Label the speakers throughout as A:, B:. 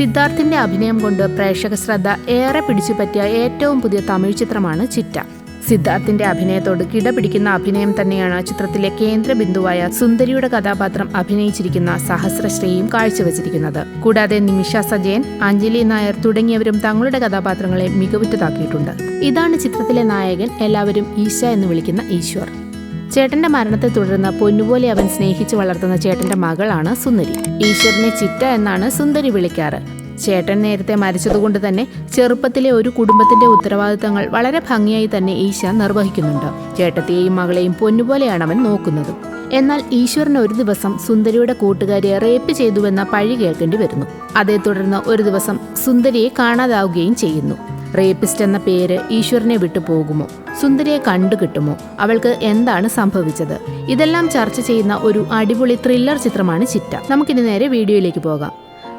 A: സിദ്ധാർത്ഥിന്റെ അഭിനയം കൊണ്ട് പ്രേക്ഷക ശ്രദ്ധ ഏറെ പിടിച്ചുപറ്റിയ ഏറ്റവും പുതിയ തമിഴ് ചിത്രമാണ് ചിറ്റ. സിദ്ധാർത്ഥിന്റെ അഭിനയത്തോട് കിടപിടിക്കുന്ന അഭിനയം തന്നെയാണ് ചിത്രത്തിലെ കേന്ദ്ര ബിന്ദുവായ സുന്ദരിയുടെ കഥാപാത്രം അഭിനയിച്ചിരിക്കുന്ന സഹസ്രശ്രീയും കാഴ്ചവെച്ചിരിക്കുന്നത്. കൂടാതെ നിമിഷ സജയൻ, അഞ്ജലി നായർ തുടങ്ങിയവരും തങ്ങളുടെ കഥാപാത്രങ്ങളെ മികവുറ്റതാക്കിയിട്ടുണ്ട്. ഇതാണ് ചിത്രത്തിലെ നായകൻ, എല്ലാവരും ഈശ എന്ന് വിളിക്കുന്ന ഈശ്വർ. ചേട്ടന്റെ മരണത്തെ തുടർന്ന് പൊന്നുപോലെ അവൻ സ്നേഹിച്ചു വളർത്തുന്ന ചേട്ടന്റെ മകളാണ് സുന്ദരി. ഈശ്വറിനെ ചിറ്റ എന്നാണ് സുന്ദരി വിളിക്കാറ്. ചേട്ടൻ നേരത്തെ മരിച്ചതുകൊണ്ട് തന്നെ ചെറുപ്പത്തിലെ ഒരു കുടുംബത്തിന്റെ ഉത്തരവാദിത്തങ്ങൾ വളരെ ഭംഗിയായി തന്നെ ഈശ നിർവഹിക്കുന്നുണ്ട്. ചേട്ടത്തെയും മകളെയും പൊന്നുപോലെയാണ് അവൻ നോക്കുന്നതും. എന്നാൽ ഈശ്വറിന് ഒരു ദിവസം സുന്ദരിയുടെ കൂട്ടുകാരിയെ റേപ്പ് ചെയ്തുവെന്ന പഴി കേൾക്കേണ്ടി വരുന്നു. അതേ തുടർന്ന് ഒരു ദിവസം സുന്ദരിയെ കാണാതാവുകയും ചെയ്യുന്നു. റേപ്പിസ്റ്റ് എന്ന പേര് ഈശ്വറിനെ വിട്ടു പോകുമോ? സുന്ദരിയെ കണ്ടുകിട്ടുമോ? അവൾക്ക് എന്താണ് സംഭവിച്ചത്? ഇതെല്ലാം ചർച്ച ചെയ്യുന്ന ഒരു അടിപൊളി ത്രില്ലർ ചിത്രമാണ് ചിറ്റ. നമുക്കിനി നേരെ വീഡിയോയിലേക്ക് പോകാം.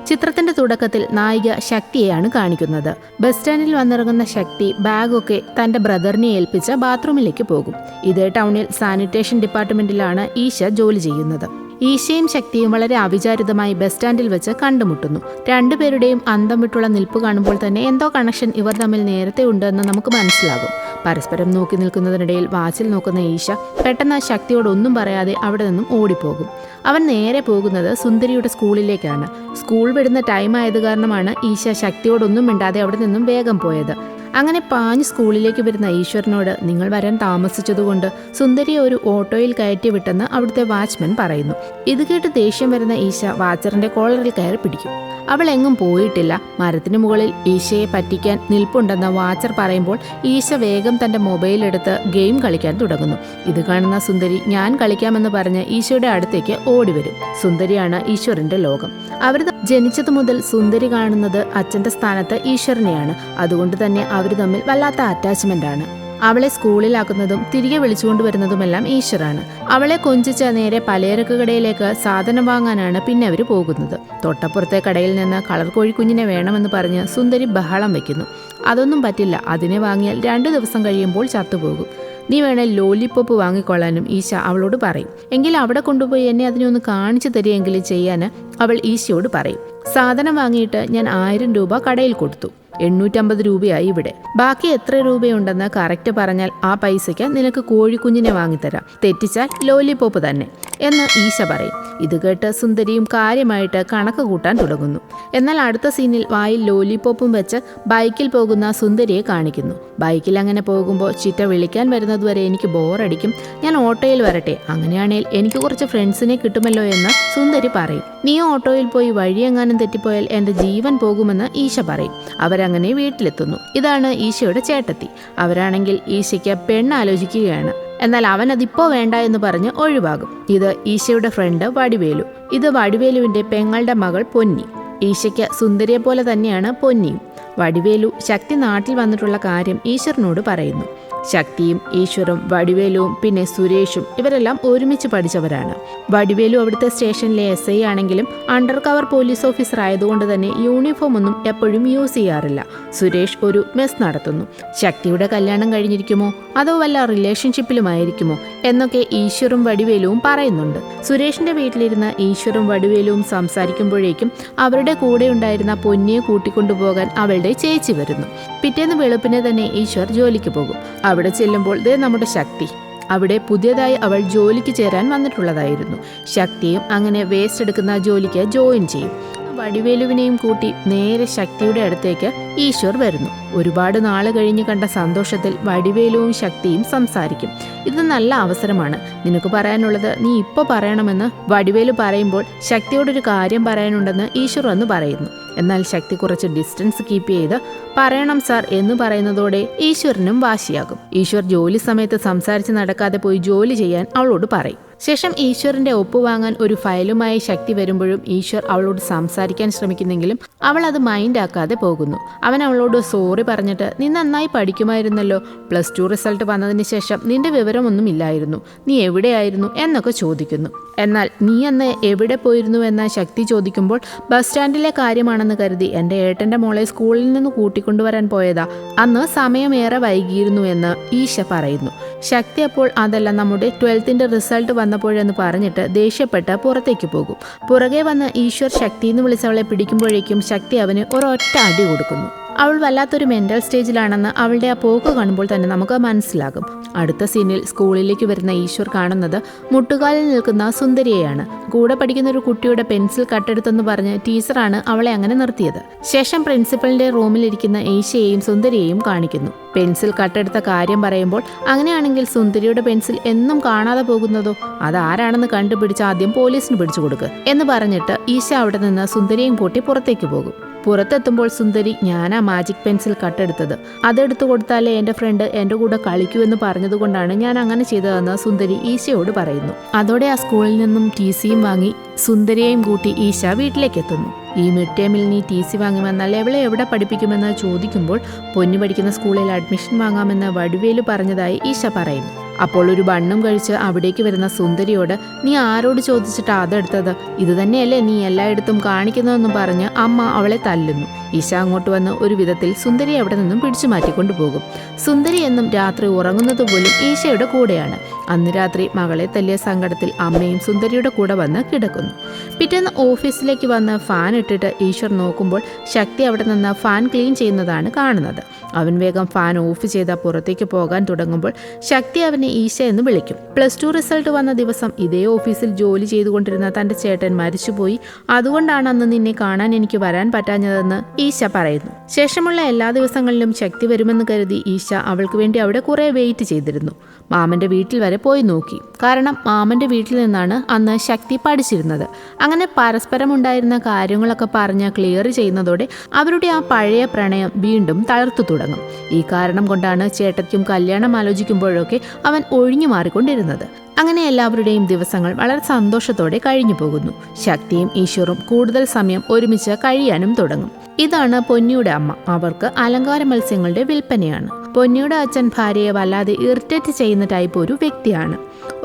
A: ചിത്രത്തിന്റെ തുടക്കത്തിൽ നായിക ശക്തിയെയാണ് കാണിക്കുന്നത്. ബസ് സ്റ്റാൻഡിൽ വന്നിറങ്ങുന്ന ശക്തി ബാഗൊക്കെ തന്റെ ബ്രദറിനെ ഏൽപ്പിച്ച് ബാത്റൂമിലേക്ക് പോകും. ഇതേ ടൗണിൽ സാനിറ്റേഷൻ ഡിപ്പാർട്ട്മെന്റിലാണ് ഈശ ജോലി ചെയ്യുന്നത്. ഈശയും ശക്തിയും വളരെ അവിചാരിതമായി ബസ് സ്റ്റാൻഡിൽ വെച്ച് കണ്ടുമുട്ടുന്നു. രണ്ടുപേരുടെയും അന്തം വിട്ടുള്ള നിൽപ്പ് കാണുമ്പോൾ തന്നെ എന്തോ കണക്ഷൻ ഇവർ തമ്മിൽ നേരത്തെ ഉണ്ടെന്ന് നമുക്ക് മനസ്സിലാകും. പരസ്പരം നോക്കി നിൽക്കുന്നതിനിടയിൽ വാച്ചിൽ നോക്കുന്ന ഈശ പെട്ടെന്ന് ശക്തിയോട് ഒന്നും പറയാതെ അവിടെ നിന്നും ഓടിപ്പോകും. അവൻ നേരെ പോകുന്നത് സുന്ദരിയുടെ സ്കൂളിലേക്കാണ്. സ്കൂൾ വിടുന്ന ടൈം ആയത് കാരണമാണ് ഈശ ശക്തിയോടൊന്നും മിണ്ടാതെ അവിടെ നിന്നും വേഗം പോയത്. അങ്ങനെ പാഞ്ഞ് സ്കൂളിലേക്ക് വരുന്ന ഈശ്വരനോട് നിങ്ങൾ വരാൻ താമസിച്ചതുകൊണ്ട് സുന്ദരിയെ ഒരു ഓട്ടോയിൽ കയറ്റി വിട്ടെന്ന് അവിടുത്തെ വാച്ച്മാൻ പറയുന്നു. ഇത് കേട്ട് ദേഷ്യം വരുന്ന ഈശ വാച്ചറിന്റെ കോളറിൽ കയറി പിടിക്കും. അവൾ എങ്ങും പോയിട്ടില്ല. മരത്തിന് മുകളിൽ ഈശയെ പറ്റിക്കാൻ നിൽപ്പുണ്ടെന്ന് വാച്ചർ പറയുമ്പോൾ ഈശ വേഗം തന്റെ മൊബൈൽ എടുത്ത് ഗെയിം കളിക്കാൻ തുടങ്ങുന്നു. ഇത് കാണുന്ന സുന്ദരി ഞാൻ കളിക്കാമെന്ന് പറഞ്ഞ് ഈശയുടെ അടുത്തേക്ക് ഓടിവരും. സുന്ദരിയാണ് ഈശ്വരന്റെ ലോകം. അവർ ജനിച്ചതു മുതൽ സുന്ദരി കാണുന്നത് അച്ഛന്റെ സ്ഥാനത്ത് ഈശ്വരനെയാണ്. അതുകൊണ്ട് തന്നെ അവർ തമ്മിൽ വല്ലാത്ത അറ്റാച്ച്മെന്റ് ആണ്. അവളെ സ്കൂളിലാക്കുന്നതും തിരികെ വിളിച്ചുകൊണ്ടുവരുന്നതുമെല്ലാം ഈശ്വറാണ്. അവളെ കൊഞ്ചിച്ച നേരെ പലചരക്ക് കടയിലേക്ക് സാധനം വാങ്ങാനാണ് പിന്നെ അവർ പോകുന്നത്. തൊട്ടപ്പുറത്തെ കടയിൽ നിന്ന് കളർ കോഴിക്കുഞ്ഞിനെ വേണമെന്ന് പറഞ്ഞ് സുന്ദരി ബഹളം വെക്കുന്നു. അതൊന്നും പറ്റില്ല, അതിനെ വാങ്ങിയാൽ 2 ദിവസം കഴിയുമ്പോൾ ചത്തുപോകും. നീ വേണേൽ ലോലിപ്പോപ്പ് വാങ്ങിക്കൊള്ളാനും ഈശ അവളോട് പറയും. എങ്കിൽ അവിടെ കൊണ്ടുപോയി എന്നെ അതിനൊന്ന് കാണിച്ചു തരികയെങ്കിലും ചെയ്യാൻ അവൾ ഈശയോട് പറയും. സാധനം വാങ്ങിയിട്ട് ഞാൻ 1000 രൂപ കടയിൽ കൊടുത്തു. 850 രൂപയായി ഇവിടെ. ബാക്കി എത്ര രൂപയുണ്ടെന്ന് കറക്റ്റ് പറഞ്ഞാൽ ആ പൈസയ്ക്ക് നിനക്ക് കോഴിക്കുഞ്ഞിനെ വാങ്ങിത്തരാം. തെറ്റിച്ചാൽ ലോലിപ്പോപ്പ് തന്നെ എന്ന് ഈശ പറയും. ഇത് കേട്ട് സുന്ദരിയും കാര്യമായിട്ട് കണക്ക് കൂട്ടാൻ തുടങ്ങുന്നു. എന്നാൽ അടുത്ത സീനിൽ വായിൽ ലോലിപ്പോപ്പും വെച്ച് ബൈക്കിൽ പോകുന്ന സുന്ദരിയെ കാണിക്കുന്നു. ബൈക്കിൽ അങ്ങനെ പോകുമ്പോൾ ചിറ്റ വിളിക്കാൻ വരുന്നതുവരെ എനിക്ക് ബോറടിക്കും, ഞാൻ ഓട്ടോയിൽ വരട്ടെ, അങ്ങനെയാണെങ്കിൽ എനിക്ക് കുറച്ച് ഫ്രണ്ട്സിനെ കിട്ടുമല്ലോ എന്ന് സുന്ദരി പറയും. നീ ഓട്ടോയിൽ പോയി വഴിയെങ്ങാനും തെറ്റിപ്പോയാൽ എൻ്റെ ജീവൻ പോകുമെന്ന് ഈശ പറയും. അവരങ്ങനെ വീട്ടിലെത്തുന്നു. ഇതാണ് ഈശയുടെ ചേട്ടത്തി. അവരാണെങ്കിൽ ഈശയ്ക്ക് പെണ്ണാലോചിക്കുകയാണ്. എന്നാൽ അവൻ അതിപ്പോ വേണ്ട എന്ന് പറഞ്ഞ് ഒഴിവാകും. ഇത് ഈശയുടെ ഫ്രണ്ട് വടിവേലു. ഇത് വടിവേലുവിന്റെ പെങ്ങളുടെ മകൾ പൊന്നി. ഈശയ്ക്ക് സുന്ദരിയെ പോലെ തന്നെയാണ് പൊന്നിയും. വടിവേലു ശക്തി നാട്ടിൽ വന്നിട്ടുള്ള കാര്യം ഈശ്വരനോട് പറയുന്നു. ശക്തിയും ഈശ്വറും വടിവേലുവും പിന്നെ സുരേഷും ഇവരെല്ലാം ഒരുമിച്ച് പഠിച്ചവരാണ്. വടിവേലു അവിടുത്തെ സ്റ്റേഷനിലെ SI ആണെങ്കിലും അണ്ടർ കവർ പോലീസ് ഓഫീസർ ആയതുകൊണ്ട് തന്നെ യൂണിഫോം ഒന്നും എപ്പോഴും യൂസ് ചെയ്യാറില്ല. സുരേഷ് ഒരു മെസ് നടത്തുന്നു. ശക്തിയുടെ കല്യാണം കഴിഞ്ഞിരിക്കുമോ അതോ വല്ല റിലേഷൻഷിപ്പിലുമായിരിക്കുമോ എന്നൊക്കെ ഈശ്വറും വടിവേലുവും പറയുന്നുണ്ട്. സുരേഷിന്റെ വീട്ടിലിരുന്ന് ഈശ്വറും വടിവേലുവും സംസാരിക്കുമ്പോഴേക്കും അവരുടെ കൂടെ ഉണ്ടായിരുന്ന പൊന്നിയെ കൂട്ടിക്കൊണ്ടുപോകാൻ അവളുടെ ചേച്ചി വരുന്നു. പിറ്റേന്ന് വെളുപ്പിനെ തന്നെ ഈശ്വർ ജോലിക്ക് പോകും. അവിടെ ചെല്ലുമ്പോൾ ദേ നമ്മുടെ ശക്തി. അവിടെ പുതിയതായി അവൾ ജോലിക്ക് ചേരാൻ വന്നിട്ടുള്ളതായിരുന്നു. ശക്തിയും അങ്ങനെ വേസ്റ്റ് എടുക്കുന്ന ജോലിക്ക് ജോയിൻ ചെയ്യും. വടിവേലുവിനെയും കൂട്ടി നേരെ ശക്തിയുടെ അടുത്തേക്ക് ഈശ്വർ വരുന്നു. ഒരുപാട് നാൾ കഴിഞ്ഞ് കണ്ട സന്തോഷത്തിൽ വടിവേലുവും ശക്തിയും സംസാരിക്കും. ഇത് നല്ല അവസരമാണ്, നിനക്ക് പറയാനുള്ളത് നീ ഇപ്പോൾ പറയണമെന്ന് വടിവേലു പറയുമ്പോൾ ശക്തിയോടൊരു കാര്യം പറയാനുണ്ടെന്ന് ഈശ്വർ എന്ന് പറയുന്നു. എന്നാൽ ശക്തി കുറച്ച് ഡിസ്റ്റൻസ് കീപ്പ് ചെയ്ത് പറയണം സാർ എന്ന് പറയുന്നതോടെ ഈശ്വരനും വാശിയാകും. ഈശ്വർ ജോലി സമയത്ത് സംസാരിച്ച് നടക്കാതെ പോയി ജോലി ചെയ്യാൻ അവളോട് പറയും. ശേഷം ഈശ്വറിന്റെ ഒപ്പ് വാങ്ങാൻ ഒരു ഫയലുമായി ശക്തി വരുമ്പോഴും ഈശ്വർ അവളോട് സംസാരിക്കാൻ ശ്രമിക്കുന്നെങ്കിലും അവൾ അത് മൈൻഡ് ആക്കാതെ പോകുന്നു. അവൻ അവളോട് സോറി പറഞ്ഞിട്ട് നീ നന്നായി പഠിക്കുമായിരുന്നല്ലോ, +2 റിസൾട്ട് വന്നതിന് ശേഷം നിന്റെ വിവരമൊന്നും ഇല്ലായിരുന്നു, നീ എവിടെയായിരുന്നു എന്നൊക്കെ ചോദിക്കുന്നു. എന്നാൽ നീ അന്ന് എവിടെ പോയിരുന്നു എന്ന ശക്തി ചോദിക്കുമ്പോൾ ബസ് സ്റ്റാൻഡിലെ കാര്യമാണെന്ന് കരുതി എൻ്റെ ഏട്ടൻ്റെ മോളെ സ്കൂളിൽ നിന്ന് കൂട്ടിക്കൊണ്ടുവരാൻ പോയതാ, അന്ന് സമയമേറെ വൈകിയിരുന്നു എന്ന് ഈശ പറയുന്നു. ശക്തി അപ്പോൾ അതല്ല, നമ്മുടെ 12th റിസൾട്ട് വന്ന വന്നപ്പോഴെന്ന് പറഞ്ഞിട്ട് ദേഷ്യപ്പെട്ട് പുറത്തേക്ക് പോകും. പുറകെ വന്ന് ഈശ്വർ ശക്തി എന്ന് വിളിച്ചവളെ പിടിക്കുമ്പോഴേക്കും ശക്തി അവന് ഒരൊറ്റ അടി കൊടുക്കുന്നു. അവൾ വല്ലാത്തൊരു മെന്റൽ സ്റ്റേജിലാണെന്ന് അവളുടെ ആ പോക്ക് കാണുമ്പോൾ തന്നെ നമുക്ക് മനസ്സിലാകും. അടുത്ത സീനിൽ സ്കൂളിലേക്ക് വരുന്ന ഈശ്വർ കാണുന്നത് മുട്ടുകാലിൽ നിൽക്കുന്ന സുന്ദരിയെയാണ്. കൂടെ പഠിക്കുന്ന ഒരു കുട്ടിയുടെ പെൻസിൽ കട്ടെടുത്തെന്ന് പറഞ്ഞ് ടീച്ചറാണ് അവളെ അങ്ങനെ നിർത്തിയത്. ശേഷം പ്രിൻസിപ്പലിന്റെ റൂമിലിരിക്കുന്ന ഈശയെയും സുന്ദരിയെയും കാണിക്കുന്നു. പെൻസിൽ കട്ടെടുത്ത കാര്യം പറയുമ്പോൾ അങ്ങനെയാണെങ്കിൽ സുന്ദരിയുടെ പെൻസിൽ എന്നും കാണാതെ പോകുന്നതോ, അതാരാണെന്ന് കണ്ടുപിടിച്ച് ആദ്യം പോലീസിന് പിടിച്ചു കൊടുക്കുക എന്ന് പറഞ്ഞിട്ട് ഈശ അവിടെ നിന്ന് സുന്ദരിയും കൂട്ടി പുറത്തേക്ക് പോകും. പുറത്തെത്തുമ്പോൾ സുന്ദരി, ഞാനാ മാജിക് പെൻസിൽ കട്ടെടുത്തത്, അതെടുത്തു കൊടുത്താലേ എൻ്റെ ഫ്രണ്ട് എൻ്റെ കൂടെ കളിക്കൂ എന്ന് പറഞ്ഞതുകൊണ്ടാണ് ഞാൻ അങ്ങനെ ചെയ്തതെന്ന് സുന്ദരി ഈശയോട് പറയുന്നു. അതോടെ ആ സ്കൂളിൽ നിന്നും TCയും വാങ്ങി സുന്ദരിയെയും കൂട്ടി ഈശ വീട്ടിലേക്ക് എത്തുന്നു. ഈ മിഡ് ടേമിൽ നീ TC വാങ്ങി വന്നാൽ എവിടെ പഠിപ്പിക്കുമെന്ന് ചോദിക്കുമ്പോൾ പൊന്നു പഠിക്കുന്ന സ്കൂളിൽ അഡ്മിഷൻ വാങ്ങാമെന്ന് വടിവേലു പറഞ്ഞതായി ഈശ പറയുന്നു. അപ്പോൾ ഒരു ബണ്ണും കഴിച്ച് അവിടേക്ക് വരുന്ന സുന്ദരിയോട്, നീ ആരോട് ചോദിച്ചിട്ട് അതെടുത്തത്, ഇത് തന്നെയല്ലേ നീ എല്ലായിടത്തും കാണിക്കുന്നതെന്നും പറഞ്ഞ് അമ്മ അവളെ തല്ലുന്നു. ഈശ അങ്ങോട്ട് വന്ന് ഒരു വിധത്തിൽ സുന്ദരി അവിടെ നിന്നും പിടിച്ചു മാറ്റിക്കൊണ്ടു പോകും. സുന്ദരി എന്നും രാത്രി ഉറങ്ങുന്നത് പോലും ഈശയുടെ കൂടെയാണ്. അന്ന് രാത്രി മകളെ തല്ലിയ സങ്കടത്തിൽ അമ്മയും സുന്ദരിയുടെ കൂടെ വന്ന് കിടക്കുന്നു. പിറ്റേന്ന് ഓഫീസിലേക്ക് വന്ന് ഫാൻ ഇട്ടിട്ട് ഈശ്വർ നോക്കുമ്പോൾ ശക്തി അവിടെ നിന്ന് ഫാൻ ക്ലീൻ ചെയ്യുന്നതാണ് കാണുന്നത്. അവൻ വേഗം ഫാൻ ഓഫ് ചെയ്ത പുറത്തേക്ക് പോകാൻ തുടങ്ങുമ്പോൾ ശക്തി അവനെ ഈശ എന്ന് വിളിക്കും. +2 റിസൾട്ട് വന്ന ദിവസം ഇതേ ഓഫീസിൽ ജോലി ചെയ്തുകൊണ്ടിരുന്ന തൻ്റെ ചേട്ടൻ മരിച്ചുപോയി, അതുകൊണ്ടാണ് അന്ന് നിന്നെ കാണാൻ എനിക്ക് വരാൻ പറ്റാഞ്ഞതെന്ന് ഈശ പറയുന്നു. ശേഷമുള്ള എല്ലാ ദിവസങ്ങളിലും ശക്തി വരുമെന്ന് കരുതി ഈശ അവൾക്ക് വേണ്ടി അവിടെ കുറെ വെയിറ്റ് ചെയ്തിരുന്നു. മാമൻ്റെ വീട്ടിൽ വരെ പോയി നോക്കി. കാരണം മാമൻ്റെ വീട്ടിൽ നിന്നാണ് അന്ന് ശക്തി പഠിച്ചിരുന്നത്. അങ്ങനെ പരസ്പരം ഉണ്ടായിരുന്ന കാര്യങ്ങളൊക്കെ പറഞ്ഞ് ക്ലിയർ ചെയ്യുന്നതോടെ അവരുടെ ആ പഴയ പ്രണയം വീണ്ടും തളർത്തു തുടങ്ങും. ഈ കാരണം കൊണ്ടാണ് ചേട്ടത്തിക്കും കല്യാണം ആലോചിക്കുമ്പോഴൊക്കെ അവൻ ഒഴിഞ്ഞു മാറിക്കൊണ്ടിരുന്നത്. അങ്ങനെ എല്ലാവരുടെയും ദിവസങ്ങൾ വളരെ സന്തോഷത്തോടെ കഴിഞ്ഞു പോകുന്നു. ശക്തിയും ഈശ്വറും കൂടുതൽ സമയം ഒരുമിച്ച് കഴിയാനും തുടങ്ങും. ഇതാണ് പൊന്നിയുടെ അമ്മ. അവർക്ക് അലങ്കാര മത്സ്യങ്ങളുടെ വിൽപ്പനയാണ്. പൊന്നിയുടെ അച്ഛൻ ഭാര്യയെ വല്ലാതെ ഇറിറ്റേറ്റ് ചെയ്യുന്ന ടൈപ്പ് ഒരു വ്യക്തിയാണ്.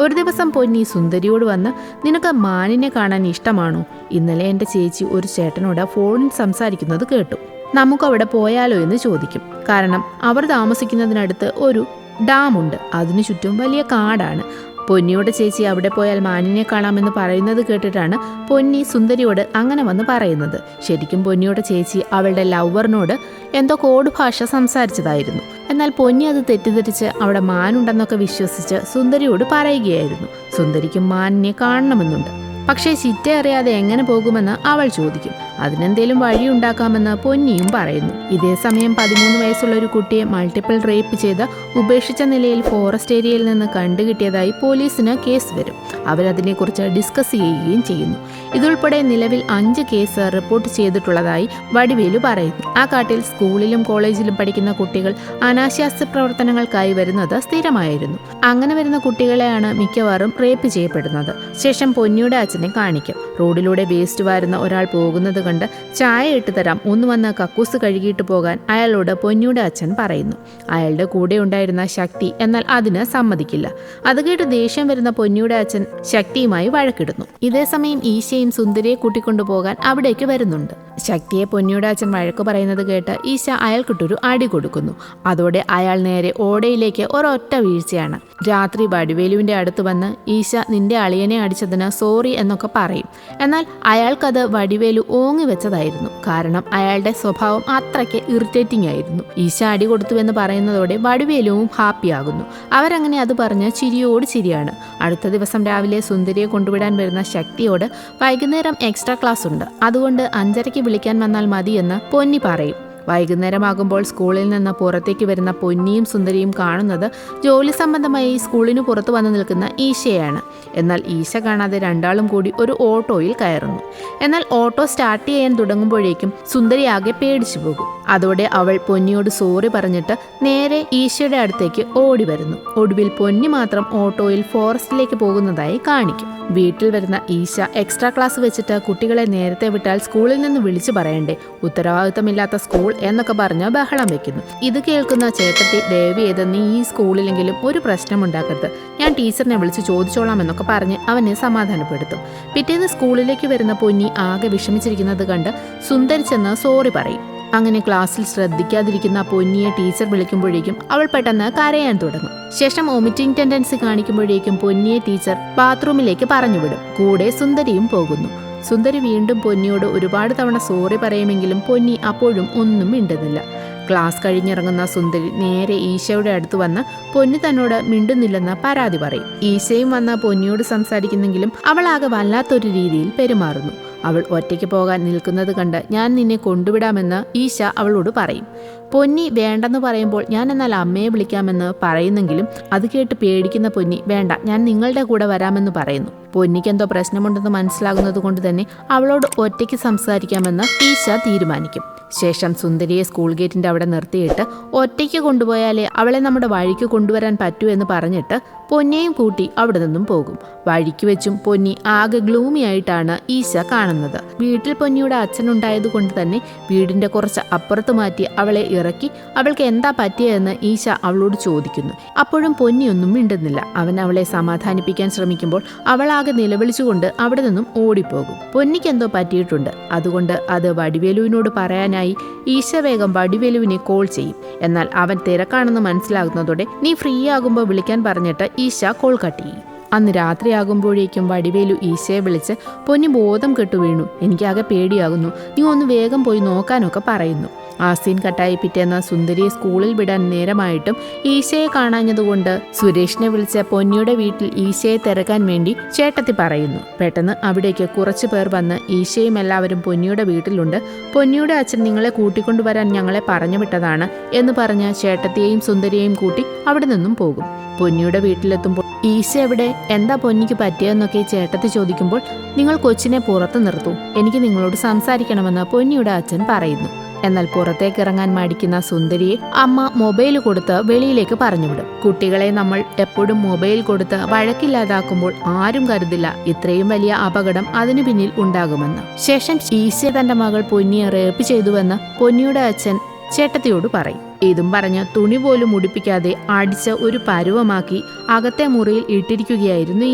A: ഒരു ദിവസം പൊന്നി സുന്ദരിയോട് വന്ന്, നിനക്ക് മാനിനെ കാണാൻ ഇഷ്ടമാണോ? ഇന്നലെ എൻ്റെ ചേച്ചി ഒരു ചേട്ടനോട് ഫോണിൽ സംസാരിക്കുന്നത് കേട്ടു, നമുക്കവിടെ പോയാലോ എന്ന് ചോദിക്കും. കാരണം അവർ താമസിക്കുന്നതിനടുത്ത് ഒരു ഡാമുണ്ട്, അതിനു ചുറ്റും വലിയ കാടാണ്. പൊന്നിയുടെ ചേച്ചി അവിടെ പോയാൽ മാനിനെ കാണാമെന്ന് പറയുന്നത് കേട്ടിട്ടാണ് പൊന്നി സുന്ദരിയോട് അങ്ങനെ വന്ന് പറയുന്നത്. ശരിക്കും പൊന്നിയുടെ ചേച്ചി അവളുടെ ലവറിനോട് എന്തോ കോഡ് ഭാഷ സംസാരിച്ചതായിരുന്നു. എന്നാൽ പൊന്നി അത് തെറ്റിദ്ധരിച്ച് അവിടെ മാനുണ്ടെന്നൊക്കെ വിശ്വസിച്ച് സുന്ദരിയോട് പറയുകയായിരുന്നു. സുന്ദരിക്കും മാനിനെ കാണണമെന്നുണ്ട്. പക്ഷേ ചിറ്റ അറിയാതെ എങ്ങനെ പോകുമെന്ന് അവൾ ചോദിക്കും. അതിനെന്തേലും വഴിയുണ്ടാക്കാമെന്ന് പൊന്നിയും പറയുന്നു. ഇതേ സമയം 13 വയസ്സുള്ള ഒരു കുട്ടിയെ മൾട്ടിപ്പിൾ റേപ്പ് ചെയ്ത് ഉപേക്ഷിച്ച നിലയിൽ ഫോറസ്റ്റ് ഏരിയയിൽ നിന്ന് കണ്ടുകിട്ടിയതായി പോലീസിന് കേസ് വരും. അവരതിനെക്കുറിച്ച് ഡിസ്കസ് ചെയ്യുകയും ചെയ്യുന്നു. ഇതുൾപ്പെടെ നിലവിൽ 5 കേസ് റിപ്പോർട്ട് ചെയ്തിട്ടുള്ളതായി വടിവേലു പറയുന്നു. ആ കാട്ടിൽ സ്കൂളിലും കോളേജിലും പഠിക്കുന്ന കുട്ടികൾ അനാശാസ്യ പ്രവർത്തനങ്ങൾക്കായി വരുന്നത് സ്ഥിരമായിരുന്നു. അങ്ങനെ വരുന്ന കുട്ടികളെയാണ് മിക്കവാറും റേപ്പ് ചെയ്യപ്പെടുന്നത്. ശേഷം പൊന്നിയുടെ അച്ഛനെ കാണിക്കും. റോഡിലൂടെ വേസ്റ്റ് വാരുന്ന ഒരാൾ പോകുന്നത് കണ്ട് ചായ ഇട്ട് തരാം, ഒന്ന് വന്ന് കക്കൂസ് കഴുകിയിട്ട് പോകാൻ അയാളോട് പൊന്നിയുടെ അച്ഛൻ പറയുന്നു. അയാളുടെ കൂടെ ഉണ്ടായിരുന്ന ശക്തി എന്നാൽ അതിന് സമ്മതിക്കില്ല. അത് കേട്ട് ദേഷ്യം വരുന്ന പൊന്നിയുടെ അച്ഛൻ ശക്തിയുമായി വഴക്കിടുന്നു. ഇതേസമയം ഈശയും സുന്ദരിയെ കൂട്ടിക്കൊണ്ടുപോകാൻ അവിടേക്ക് വരുന്നുണ്ട്. ശക്തിയെ പൊന്നിയുടെ അച്ഛൻ വഴക്ക് പറയുന്നത് കേട്ട് ഈശ അയാൾക്കിട്ടൊരു അടി കൊടുക്കുന്നു. അതോടെ അയാൾ നേരെ ഓടയിലേക്ക് ഒരൊറ്റ വീഴ്ചയാണ്. രാത്രി വടിവേലുവിന്റെ അടുത്ത് വന്ന് ഈശ നിന്റെ അളിയനെ അടിച്ചതിന് സോറി എന്നൊക്കെ പറയും. എന്നാൽ അയാൾക്കത് വടിവേലു ഓങ്ങി വെച്ചതായിരുന്നു. കാരണം അയാളുടെ സ്വഭാവം അത്രയ്ക്ക് ഇറിറ്റേറ്റിംഗ് ആയിരുന്നു. ഈശ അടി കൊടുത്തുവെന്ന് പറയുന്നതോടെ വടിവേലുവും ഹാപ്പിയാകുന്നു. അവരങ്ങനെ അത് പറഞ്ഞ് ചിരിയോട് ചിരിയാണ്. അടുത്ത ദിവസം രാവിലെ സുന്ദരിയെ കൊണ്ടുവിടാൻ വരുന്ന ശക്തിയോട് വൈകുന്നേരം എക്സ്ട്രാ ക്ലാസ് ഉണ്ട്, അതുകൊണ്ട് 5:30 വിളിക്കാൻ വന്നാൽ മതിയെന്ന് പൊന്നി പറയും. വൈകുന്നേരമാകുമ്പോൾ സ്കൂളിൽ നിന്ന് പുറത്തേക്ക് വരുന്ന പൊന്നിയും സുന്ദരിയും കാണുന്നത് ജോലി സംബന്ധമായി സ്കൂളിന് പുറത്തു വന്നു നിൽക്കുന്ന ഈശയാണ്. എന്നാൽ ഈശ കാണാതെ രണ്ടാളും കൂടി ഒരു ഓട്ടോയിൽ കയറുന്നു. എന്നാൽ ഓട്ടോ സ്റ്റാർട്ട് ചെയ്യാൻ തുടങ്ങുമ്പോഴേക്കും സുന്ദരി ആകെ പേടിച്ചു പോകും. അതോടെ അവൾ പൊന്നിയോട് സോറി പറഞ്ഞിട്ട് നേരെ ഈശയുടെ അടുത്തേക്ക് ഓടി വരുന്നു. ഒടുവിൽ പൊന്നി മാത്രം ഓട്ടോയിൽ ഫോറസ്റ്റിലേക്ക് പോകുന്നതായി കാണിക്കും. വീട്ടിൽ വരുന്ന ഈശ എക്സ്ട്രാ ക്ലാസ് വെച്ചിട്ട് കുട്ടികളെ നേരത്തെ വിട്ടാൽ സ്കൂളിൽ നിന്ന് വിളിച്ചു പറയണ്ടേ, ഉത്തരവാദിത്തമില്ലാത്ത സ്കൂൾ എന്നൊക്കെ പറഞ്ഞ് ബഹളം വെക്കുന്നു. ഇത് കേൾക്കുന്ന ചേട്ടത്തി, ദയവ് ചെയ്ത് നീ ഈ സ്കൂളിലെങ്കിലും ഒരു പ്രശ്നം ഉണ്ടാക്കരുത്, ഞാൻ ടീച്ചറിനെ വിളിച്ച് ചോദിച്ചോളാം എന്നൊക്കെ പറഞ്ഞ് അവനെ സമാധാനപ്പെടുത്തും. പിറ്റേന്ന് സ്കൂളിലേക്ക് വരുന്ന പൊന്നി ആകെ വിഷമിച്ചിരിക്കുന്നത് കണ്ട് സുന്ദരി ചെന്ന് സോറി പറയും. അങ്ങനെ ക്ലാസ്സിൽ ശ്രദ്ധിക്കാതിരിക്കുന്ന പൊന്നിയെ ടീച്ചർ വിളിക്കുമ്പോഴേക്കും അവൾ പെട്ടെന്ന് കരയാൻ തുടങ്ങും. ശേഷം വൊമിറ്റിംഗ് ടെൻഡൻസി കാണിക്കുമ്പോഴേക്കും പൊന്നിയെ ടീച്ചർ ബാത്റൂമിലേക്ക് പറഞ്ഞുവിടും. കൂടെ സുന്ദരിയും പോകുന്നു. സുന്ദരി വീണ്ടും പൊന്നിയോട് ഒരുപാട് തവണ സോറി പറയുമെങ്കിലും പൊന്നി അപ്പോഴും ഒന്നും മിണ്ടുന്നില്ല. ക്ലാസ് കഴിഞ്ഞിറങ്ങുന്ന സുന്ദരി നേരെ ഈശയുടെ അടുത്ത് വന്ന് പൊന്നി തന്നോട് മിണ്ടുന്നില്ലെന്ന് പരാതി പറയും. ഈശയും വന്ന പൊന്നിയോട് സംസാരിക്കുന്നെങ്കിലും അവൾ ആകെ വല്ലാത്തൊരു രീതിയിൽ പെരുമാറുന്നു. അവൾ ഒറ്റയ്ക്ക് പോകാൻ നിൽക്കുന്നത് കണ്ട് ഞാൻ നിന്നെ കൊണ്ടുവിടാമെന്ന് ഈശ അവളോട് പറയും. പൊന്നി വേണ്ടെന്ന് പറയുമ്പോൾ ഞാൻ എന്നാൽ അമ്മയെ വിളിക്കാമെന്ന് പറയുന്നെങ്കിലും അത് കേട്ട് പേടിക്കുന്ന പൊന്നി വേണ്ട, ഞാൻ നിങ്ങളുടെ കൂടെ വരാമെന്ന് പറയുന്നു. പൊന്നിക്ക് എന്തോ പ്രശ്നമുണ്ടെന്ന് മനസ്സിലാകുന്നത് കൊണ്ട് തന്നെ അവളോട് ഒറ്റയ്ക്ക് സംസാരിക്കാമെന്ന് ഈശ തീരുമാനിക്കും. ശേഷം സുന്ദരിയെ സ്കൂൾ ഗേറ്റിന്റെ അവിടെ നിർത്തിയിട്ട് ഒറ്റയ്ക്ക് കൊണ്ടുപോയാലേ അവളെ നമ്മുടെ വഴിക്ക് കൊണ്ടുവരാൻ പറ്റൂ എന്ന് പറഞ്ഞിട്ട് പൊന്നിയെയും കൂട്ടി അവിടെ നിന്നും പോകും. വഴിക്ക് വെച്ചും പൊന്നി ആകെ ഗ്ലൂമി ആയിട്ടാണ് ഈശ കാണുന്നത്. വീട്ടിൽ പൊന്നിയുടെ അച്ഛനുണ്ടായത് കൊണ്ട് തന്നെ വീടിന്റെ കുറച്ച് അപ്പുറത്ത് മാറ്റി അവളെ ഇറക്കി അവൾക്ക് എന്താ പറ്റിയതെന്ന് ഈശ അവളോട് ചോദിക്കുന്നു. അപ്പോഴും പൊന്നിയൊന്നും മിണ്ടുന്നില്ല. അവൻ അവളെ സമാധാനിപ്പിക്കാൻ ശ്രമിക്കുമ്പോൾ അവൾ ആകെ നിലവിളിച്ചുകൊണ്ട് അവിടെ നിന്നും ഓടിപ്പോകും. പൊന്നിക്ക് എന്തോ പറ്റിയിട്ടുണ്ട്. അതുകൊണ്ട് അത് വടിവേലുവിനോട് പറയാനായി ഈശ വേഗം വടിവേലുവിനെ കോൾ ചെയ്യും. എന്നാൽ അവൻ തിരക്കാണെന്ന് മനസ്സിലാകുന്നതോടെ നീ ഫ്രീ ആകുമ്പോൾ വിളിക്കാൻ പറഞ്ഞിട്ട് ഈശ കോൾ കട്ട് ചെയ്യും. അന്ന് രാത്രിയാകുമ്പോഴേക്കും വടിവേലു ഈശയെ വിളിച്ച് പൊന്നി ബോധം കെട്ടു വീണു, എനിക്കാകെ പേടിയാകുന്നു, നീ ഒന്ന് വേഗം പോയി നോക്കാനൊക്കെ പറയുന്നു. ആ സീൻ കട്ടായി പിറ്റേന്ന് സുന്ദരിയെ സ്കൂളിൽ വിടാൻ നേരമായിട്ടും ഈശയെ കാണാഞ്ഞതുകൊണ്ട് സുരേഷിനെ വിളിച്ച പൊന്നിയുടെ വീട്ടിൽ ഈശയെ തിരക്കാൻ വേണ്ടി ചേട്ടത്തി പറയുന്നു. പെട്ടെന്ന് അവിടേക്ക് കുറച്ചു പേർ വന്ന് ഈശയും എല്ലാവരും പൊന്നിയുടെ വീട്ടിലുണ്ട്, പൊന്നിയുടെ അച്ഛൻ നിങ്ങളെ കൂട്ടിക്കൊണ്ടുവരാൻ ഞങ്ങളെ പറഞ്ഞു വിട്ടതാണ് എന്ന് പറഞ്ഞ് ചേട്ടത്തിയെയും സുന്ദരിയെയും കൂട്ടി അവിടെ നിന്നും പോകും. പൊന്നിയുടെ വീട്ടിലെത്തുമ്പോൾ ഈശ എവിടെ, എന്താ പൊന്നിക്ക് പറ്റിയതെന്നൊക്കെ ചേട്ടത്തി ചോദിക്കുമ്പോൾ നിങ്ങൾ കൊച്ചിനെ പുറത്ത് നിർത്തൂ, എനിക്ക് നിങ്ങളോട് സംസാരിക്കണമെന്ന് പൊന്നിയുടെ അച്ഛൻ പറയുന്നു. എന്നാൽ പുറത്തേക്ക് ഇറങ്ങാൻ മടിക്കുന്ന സുന്ദരിയെ അമ്മ മൊബൈൽ കൊടുത്ത് വെളിയിലേക്ക് പറഞ്ഞുവിടും. കുട്ടികളെ നമ്മൾ എപ്പോഴും മൊബൈൽ കൊടുത്ത് വഴക്കില്ലാതാക്കുമ്പോൾ ആരും കരുതില്ല ഇത്രയും വലിയ അപകടം അതിനു പിന്നിൽ ഉണ്ടാകുമെന്ന്. ശേഷം ഈശ തന്റെ മകൾ പൊന്നിയെ റേപ്പ് ചെയ്തുവെന്ന് പൊന്നിയുടെ അച്ഛൻ ചേട്ടത്തിയോട് പറയും. ഇതും പറഞ്ഞ് തുണി പോലും ഉടുപ്പിക്കാതെ അടിച്ച് ഒരു പരുവമാക്കി അകത്തെ മുറിയിൽ ഇട്ടിരിക്കുകയായിരുന്നു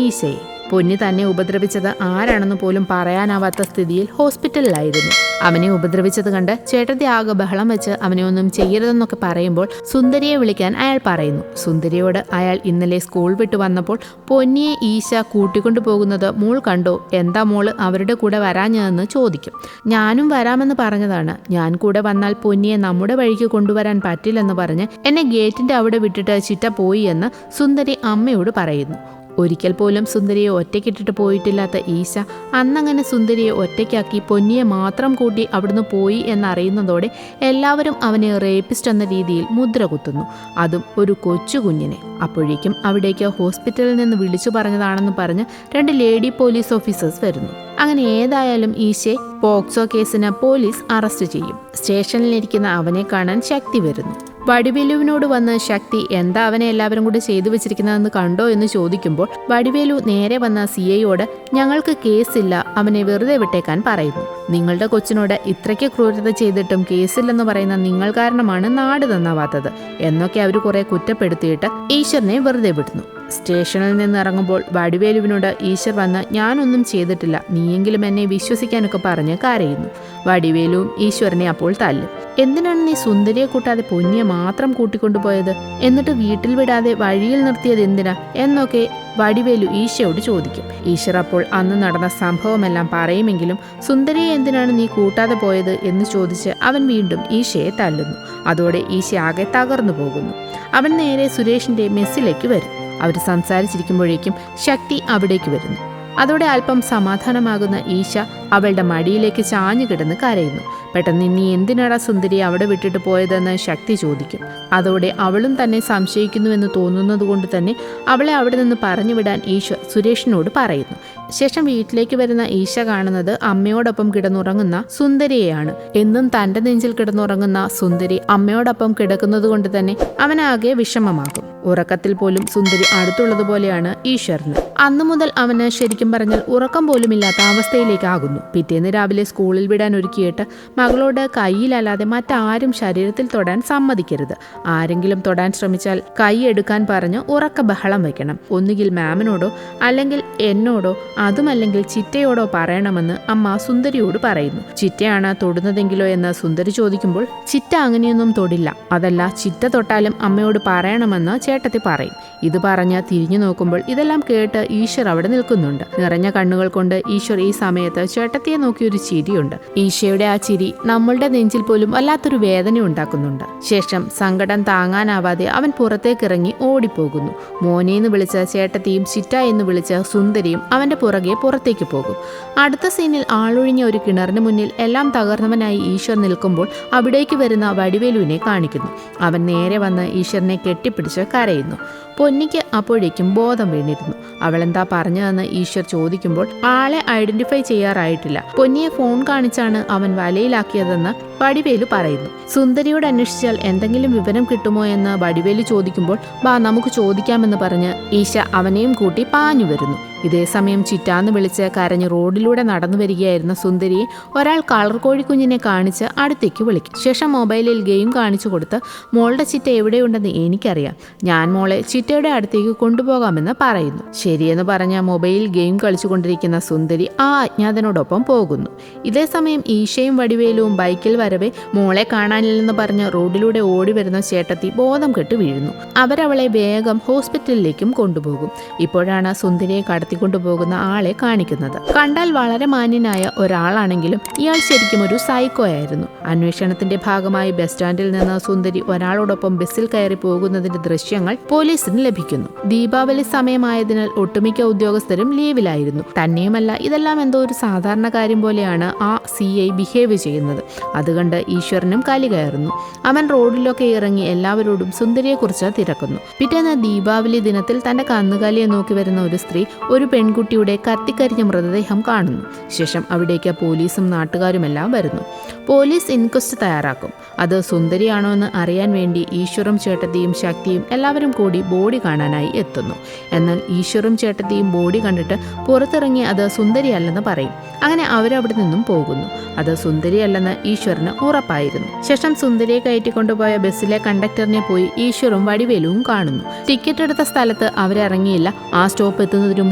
A: ഈശയെ. പൊന്നി തന്നെ ഉപദ്രവിച്ചത് ആരാണെന്ന് പോലും പറയാനാവാത്ത സ്ഥിതിയിൽ ഹോസ്പിറ്റലിലായിരുന്നു. അവനെ ഉപദ്രവിച്ചത് കണ്ട് ചേട്ടത്തി ആകെ ബഹളം വെച്ച് അവനെ ഒന്നും ചെയ്യരുതെന്നൊക്കെ പറയുമ്പോൾ സുന്ദരിയെ വിളിക്കാൻ അയാൾ പറയുന്നു. സുന്ദരിയോട് അയാൾ ഇന്നലെ സ്കൂൾ വിട്ടു വന്നപ്പോൾ പൊന്നിയെ ഈശ കൂട്ടിക്കൊണ്ടു പോകുന്നത് മോൾ കണ്ടോ, എന്താ മോള് അവരുടെ കൂടെ വരാഞ്ഞതെന്ന് ചോദിക്കും. ഞാനും വരാമെന്ന് പറഞ്ഞതാണ്, ഞാൻ കൂടെ വന്നാൽ പൊന്നിയെ നമ്മുടെ വഴിക്ക് കൊണ്ടുവരാൻ പറ്റില്ലെന്ന് പറഞ്ഞ് എന്നെ ഗേറ്റിന്റെ അവിടെ വിട്ടിട്ട് ചിറ്റ പോയി എന്ന് സുന്ദരി അമ്മയോട് പറയുന്നു. ഒരിക്കൽ പോലും സുന്ദരിയെ ഒറ്റയ്ക്കിട്ടിട്ട് പോയിട്ടില്ലാത്ത ഈശ അന്നങ്ങനെ സുന്ദരിയെ ഒറ്റയ്ക്കാക്കി പൊന്നിയെ മാത്രം കൂട്ടി അവിടുന്ന് പോയി എന്നറിയുന്നതോടെ എല്ലാവരും അവനെ റേപ്പിസ്റ്റ് എന്ന രീതിയിൽ മുദ്ര കുത്തുന്നു, അതും ഒരു കൊച്ചു കുഞ്ഞിനെ. അപ്പോഴേക്കും അവിടേക്ക് ഹോസ്പിറ്റലിൽ നിന്ന് വിളിച്ചു പറഞ്ഞതാണെന്ന് പറഞ്ഞ് 2 ലേഡി പോലീസ് ഓഫീസേഴ്സ് വരുന്നു. അങ്ങനെ ഏതായാലും ഈശയെ പോക്സോ കേസിന് പോലീസ് അറസ്റ്റ് ചെയ്യും. സ്റ്റേഷനിലിരിക്കുന്ന അവനെ കാണാൻ ശക്തി വരുന്നു. വടിവേലുവിനോട് വന്ന് ശക്തി എന്താ അവനെ എല്ലാവരും കൂടി ചെയ്തു വെച്ചിരിക്കുന്നതെന്ന് കണ്ടോ എന്ന് ചോദിക്കുമ്പോൾ വടിവേലു നേരെ വന്ന CIയോട് ഞങ്ങൾക്ക് കേസില്ല, അവനെ വെറുതെ വിട്ടേക്കാൻ പറയുന്നു. നിങ്ങളുടെ കൊച്ചിനോട് ഇത്രയ്ക്ക് ക്രൂരത ചെയ്തിട്ടും കേസില്ലെന്ന് പറയുന്ന നിങ്ങൾ കാരണമാണ് നാട് നന്നാവാത്തത് എന്നൊക്കെ അവർ കുറെ കുറ്റപ്പെടുത്തിയിട്ട് ഈശ്വരനെ വെറുതെ വിടുന്നു. സ്റ്റേഷനിൽ നിന്ന് ഇറങ്ങുമ്പോൾ വടിവേലുവിനോട് ഈശ്വർ വന്ന് ഞാനൊന്നും ചെയ്തിട്ടില്ല, നീയെങ്കിലും എന്നെ വിശ്വസിക്കാനൊക്കെ പറഞ്ഞ് കരയുന്നു. വടിവേലുവും ഈശ്വരനെ അപ്പോൾ തല്ലും. എന്തിനാണ് നീ സുന്ദരിയെ കൂട്ടാതെ പൊന്നിയെ മാത്രം കൂട്ടിക്കൊണ്ടുപോയത്, എന്നിട്ട് വീട്ടിൽ വിടാതെ വഴിയിൽ നിർത്തിയത് എന്തിനാ എന്നൊക്കെ വടിവേലു ഈശയോട് ചോദിക്കും. ഈശ്വർ അപ്പോൾ അന്ന് നടന്ന സംഭവമെല്ലാം പറയുമെങ്കിലും സുന്ദരിയെ എന്തിനാണ് നീ കൂട്ടാതെ പോയത് എന്ന് ചോദിച്ച് അവൻ വീണ്ടും ഈശയെ തല്ലുന്നു. അതോടെ ഈശ ആകെ തകർന്നു പോകുന്നു. അവൻ നേരെ സുരേഷിന്റെ മെസ്സിലേക്ക് വരും. അവർ സംസാരിച്ചിരിക്കുമ്പോഴേക്കും ശക്തി അവിടേക്ക് വരുന്നു. അതോടെ അല്പം സമാധാനമാകുന്ന ഈശ അവളുടെ മടിയിലേക്ക് ചാഞ്ഞു കിടന്ന് കരയുന്നു. പെട്ടെന്ന് നീ എന്തിനാടാ സുന്ദരിയെ അവിടെ വിട്ടിട്ട് പോയതെന്ന് ശക്തി ചോദിക്കും. അതോടെ അവളും തന്നെ സംശയിക്കുന്നുവെന്ന് തോന്നുന്നത് കൊണ്ട് തന്നെ അവളെ അവിടെ നിന്ന് പറഞ്ഞു വിടാൻ ഈശ്വർ സുരേഷിനോട് പറയുന്നു. ശേഷം വീട്ടിലേക്ക് വരുന്ന ഈശ കാണുന്നത് അമ്മയോടൊപ്പം കിടന്നുറങ്ങുന്ന സുന്ദരിയെയാണ്. എന്നും തന്റെ നെഞ്ചിൽ കിടന്നുറങ്ങുന്ന സുന്ദരി അമ്മയോടൊപ്പം കിടക്കുന്നത് കൊണ്ട് തന്നെ അവനാകെ വിഷമമാകും. ഉറക്കത്തിൽ പോലും സുന്ദരി അടുത്തുള്ളതുപോലെയാണ് ഈശ്വറിന്. അന്നു മുതൽ അവന് ശരിക്കും പറഞ്ഞാൽ ഉറക്കം പോലും ഇല്ലാത്ത അവസ്ഥയിലേക്കാകുന്നു. പിറ്റേന്ന് രാവിലെ സ്കൂളിൽ വിടാൻ ഒരുക്കിയിട്ട് മകളോട് കയ്യിലല്ലാതെ മറ്റാരും ശരീരത്തിൽ തൊടാൻ സമ്മതിക്കരുത്. ആരെങ്കിലും തൊടാൻ ശ്രമിച്ചാൽ കൈ എടുക്കാൻ പറഞ്ഞ് ഉറക്ക ബഹളം വയ്ക്കണം. ഒന്നുകിൽ മാമിനോടോ അല്ലെങ്കിൽ എന്നോടോ അതുമല്ലെങ്കിൽ ചിറ്റയോടോ പറയണമെന്ന് അമ്മ സുന്ദരിയോട് പറയുന്നു. ചിറ്റയാണ് തൊടുന്നതെങ്കിലോ എന്ന് സുന്ദരി ചോദിക്കുമ്പോൾ ചിറ്റ അങ്ങനെയൊന്നും തൊടില്ല, അതല്ല ചിറ്റ തൊട്ടാലും അമ്മയോട് പറയണമെന്ന് ചേട്ടത്തി പറയും. ഇത് പറഞ്ഞ് തിരിഞ്ഞു നോക്കുമ്പോൾ ഇതെല്ലാം കേട്ട് ഈശ്വർ അവിടെ നിൽക്കുന്നുണ്ട്. നിറഞ്ഞ കണ്ണുകൾ കൊണ്ട് ഈശ്വർ ഈ സമയത്ത് ചേട്ടത്തിയെ നോക്കി ഒരു ചിരിയുണ്ട്. ഈശയുടെ ആ ചിരി നമ്മളുടെ നെഞ്ചിൽ പോലും വല്ലാത്തൊരു വേദന ഉണ്ടാക്കുന്നുണ്ട്. ശേഷം സങ്കടം താങ്ങാനാവാതെ അവൻ പുറത്തേക്കിറങ്ങി ഓടിപ്പോകുന്നു. മോനേന്ന് വിളിച്ച ചേട്ടത്തിയും ചിറ്റ എന്ന് വിളിച്ച സുന്ദരിയും അവന്റെ പുറകെ പുറത്തേക്ക് പോകും. അടുത്ത സീനിൽ ആളൊഴിഞ്ഞ ഒരു കിണറിന് മുന്നിൽ എല്ലാം തകർന്നവനായി ഈശ്വർ നിൽക്കുമ്പോൾ അവിടേക്ക് വരുന്ന വടിവേലുവിനെ കാണിക്കുന്നു. അവൻ നേരെ വന്ന് ഈശ്വറിനെ കെട്ടിപ്പിടിച്ച് കരയുന്നു. പൊന്നിക്ക് അപ്പോഴേക്കും ബോധം വീണിരുന്നു. അവളെന്താ പറഞ്ഞതെന്ന് ഈശ്വർ ചോദിക്കുമ്പോൾ ആളെ ഐഡന്റിഫൈ ചെയ്യാറായിട്ടില്ല. പൊന്നിയെ ഫോൺ കാണിച്ചാണ് അവൻ വലയിലാക്കിയതെന്ന് വടിവേലു പറയുന്നു. സുന്ദരിയോട് അന്വേഷിച്ചാൽ എന്തെങ്കിലും വിവരം കിട്ടുമോ എന്ന് വടിവേലു ചോദിക്കുമ്പോൾ ബാ നമുക്ക് ചോദിക്കാമെന്ന് പറഞ്ഞ് ഈശ അവനെയും കൂട്ടി പാഞ്ഞു വരുന്നു. ഇതേസമയം ചിറ്റാന്ന് വിളിച്ച് കരഞ്ഞ് റോഡിലൂടെ നടന്നു വരികയായിരുന്ന സുന്ദരിയെ ഒരാൾ കളർ കോഴിക്കുഞ്ഞിനെ കാണിച്ച് അടുത്തേക്ക് വിളിക്കും. ശേഷം മൊബൈലിൽ ഗെയിം കാണിച്ചു കൊടുത്ത് മോളുടെ ചിറ്റ എവിടെയുണ്ടെന്ന് എനിക്കറിയാം, ഞാൻ മോളെ ചിറ്റയുടെ അടുത്തേക്ക് കൊണ്ടുപോകാമെന്ന് പറയുന്നു. ശരിയെന്ന് പറഞ്ഞ മൊബൈൽ ഗെയിം കളിച്ചുകൊണ്ടിരിക്കുന്ന സുന്ദരി ആ അജ്ഞാതനോടൊപ്പം പോകുന്നു. ഇതേസമയം ഈശയും വടിവേലുവും ബൈക്കിൽ വരവെ മോളെ കാണാനില്ലെന്ന് പറഞ്ഞ് റോഡിലൂടെ ഓടി വരുന്ന ചേട്ടത്തി ബോധം കെട്ട് വീഴുന്നു. അവരവളെ വേഗം ഹോസ്പിറ്റലിലേക്കും കൊണ്ടുപോകും. ഇപ്പോഴാണ് സുന്ദരിയെ കൊണ്ടുപോകുന്ന ആളെ കാണിക്കുന്നത്. കണ്ടാൽ വളരെ മാന്യനായ ഒരാളാണെങ്കിലും ഇയാൾ ശരിക്കും ഒരു സൈക്കോ ആയിരുന്നു. അന്വേഷണത്തിന്റെ ഭാഗമായി ബസ് സ്റ്റാൻഡിൽ നിന്ന് സുന്ദരി ഒരാളോടൊപ്പം ബസ്സിൽ കയറി പോകുന്നതിന്റെ ദൃശ്യങ്ങൾ പോലീസിന് ലഭിക്കുന്നു. ദീപാവലി സമയമായതിനാൽ ഒട്ടുമിക്ക ഉദ്യോഗസ്ഥരും ലീവിലായിരുന്നു. തന്നെയുമല്ല ഇതെല്ലാം എന്തോ ഒരു സാധാരണ കാര്യം പോലെയാണ് ആ CI ബിഹേവ് ചെയ്യുന്നത്. അതുകണ്ട് ഈശ്വരനും കലി കയറുന്നു. അവൻ റോഡിലൊക്കെ ഇറങ്ങി എല്ലാവരോടും സുന്ദരിയെക്കുറിച്ച് തിരക്കുന്നു. പിറ്റേന്ന് ദീപാവലി ദിനത്തിൽ തന്റെ കന്നുകാലിയെ നോക്കി വരുന്ന ഒരു സ്ത്രീ ഒരു പെൺകുട്ടിയുടെ കത്തിക്കരിഞ്ഞ മൃതദേഹം കാണുന്നു. ശേഷം അവിടേക്ക് പോലീസും നാട്ടുകാരുമെല്ലാം വരുന്നു. പോലീസ് ഇൻക്വസ്റ്റ് തയ്യാറാക്കും. അത് സുന്ദരിയാണോ എന്ന് അറിയാൻ വേണ്ടി ഈശ്വറും ചേട്ടത്തിയും ശക്തിയും എല്ലാവരും കൂടി ബോഡി കാണാനായി എത്തുന്നു. എന്നാൽ ഈശ്വറും ചേട്ടത്തിയും ബോഡി കണ്ടിട്ട് പുറത്തിറങ്ങി അത് സുന്ദരിയല്ലെന്ന് പറയും. അങ്ങനെ അവരവിടെ നിന്നും പോകുന്നു. അത് സുന്ദരിയല്ലെന്ന് ഈശ്വറിന് ഉറപ്പായിരുന്നു. ശേഷം സുന്ദരിയെ കയറ്റിക്കൊണ്ടുപോയ ബസ്സിലെ കണ്ടക്ടറിനെ പോയി ഈശ്വറും വടിവേലുവും കാണുന്നു. ടിക്കറ്റ് എടുത്ത സ്ഥലത്ത് അവരിറങ്ങിയില്ല. ആ സ്റ്റോപ്പ് എത്തുന്നതിന്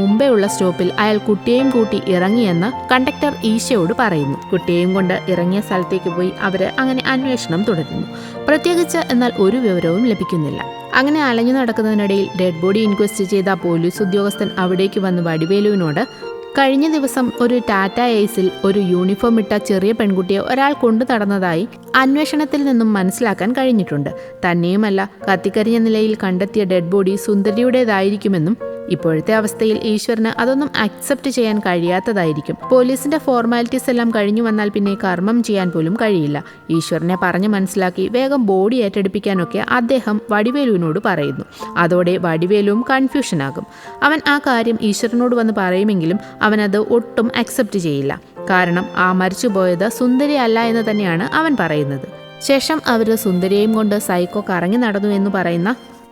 A: മുമ്പേ ഉള്ള സ്റ്റോപ്പിൽ അയാൾ കുട്ടിയെയും കൂട്ടി ഇറങ്ങിയെന്ന് കണ്ടക്ടർ ഈശയോട് പറയുന്നു. കുട്ടിയെയും കൊണ്ട് ഇറങ്ങിയ സ്ഥലത്തേക്ക് പോയി അവര് അങ്ങനെ അന്വേഷണം തുടരുന്നു. പ്രത്യേകിച്ച് എന്നാൽ ഒരു വിവരവും ലഭിക്കുന്നില്ല. അങ്ങനെ അലഞ്ഞു നടക്കുന്നതിനിടയിൽ ഡെഡ് ബോഡി ഇൻക്വസ്റ്റ് ചെയ്ത പോലീസ് ഉദ്യോഗസ്ഥൻ അവിടേക്ക് വന്ന് വടിവേലുവിനോട് കഴിഞ്ഞ ദിവസം ഒരു ടാറ്റ ഏസിൽ ഒരു യൂണിഫോം ഇട്ട ചെറിയ പെൺകുട്ടിയെ ഒരാൾ കൊണ്ടു നടന്നതായി അന്വേഷണത്തിൽ നിന്നും മനസ്സിലാക്കാൻ കഴിഞ്ഞിട്ടുണ്ട്. തന്നെയുമല്ല കത്തിക്കരിഞ്ഞ നിലയിൽ കണ്ടെത്തിയ ഡെഡ് ബോഡി സുന്ദരിയുടേതായിരിക്കുമെന്നും ഇപ്പോഴത്തെ അവസ്ഥയിൽ ഈശ്വരന് അതൊന്നും അക്സെപ്റ്റ് ചെയ്യാൻ കഴിയാത്തതായിരിക്കും. പോലീസിന്റെ ഫോർമാലിറ്റീസ് എല്ലാം കഴിഞ്ഞു വന്നാൽ പിന്നെ കർമ്മം ചെയ്യാൻ പോലും കഴിയില്ല. ഈശ്വരനെ പറഞ്ഞു മനസ്സിലാക്കി വേഗം ബോഡി ഏറ്റെടുപ്പിക്കാനൊക്കെ അദ്ദേഹം വടിവേലുവിനോട് പറയുന്നു. അതോടെ വടിവേലുവും കൺഫ്യൂഷനാകും. അവൻ ആ കാര്യം ഈശ്വരനോട് വന്ന് പറയുമെങ്കിലും അവനത് ഒട്ടും അക്സെപ്റ്റ് ചെയ്യില്ല. കാരണം ആ മരിച്ചുപോയത് സുന്ദരി അല്ല എന്ന് തന്നെയാണ് അവൻ പറയുന്നത്. ശേഷം അവർ സുന്ദരിയെയും കൊണ്ട് സൈക്കോ കറങ്ങി നടന്നു എന്ന് പറയുന്ന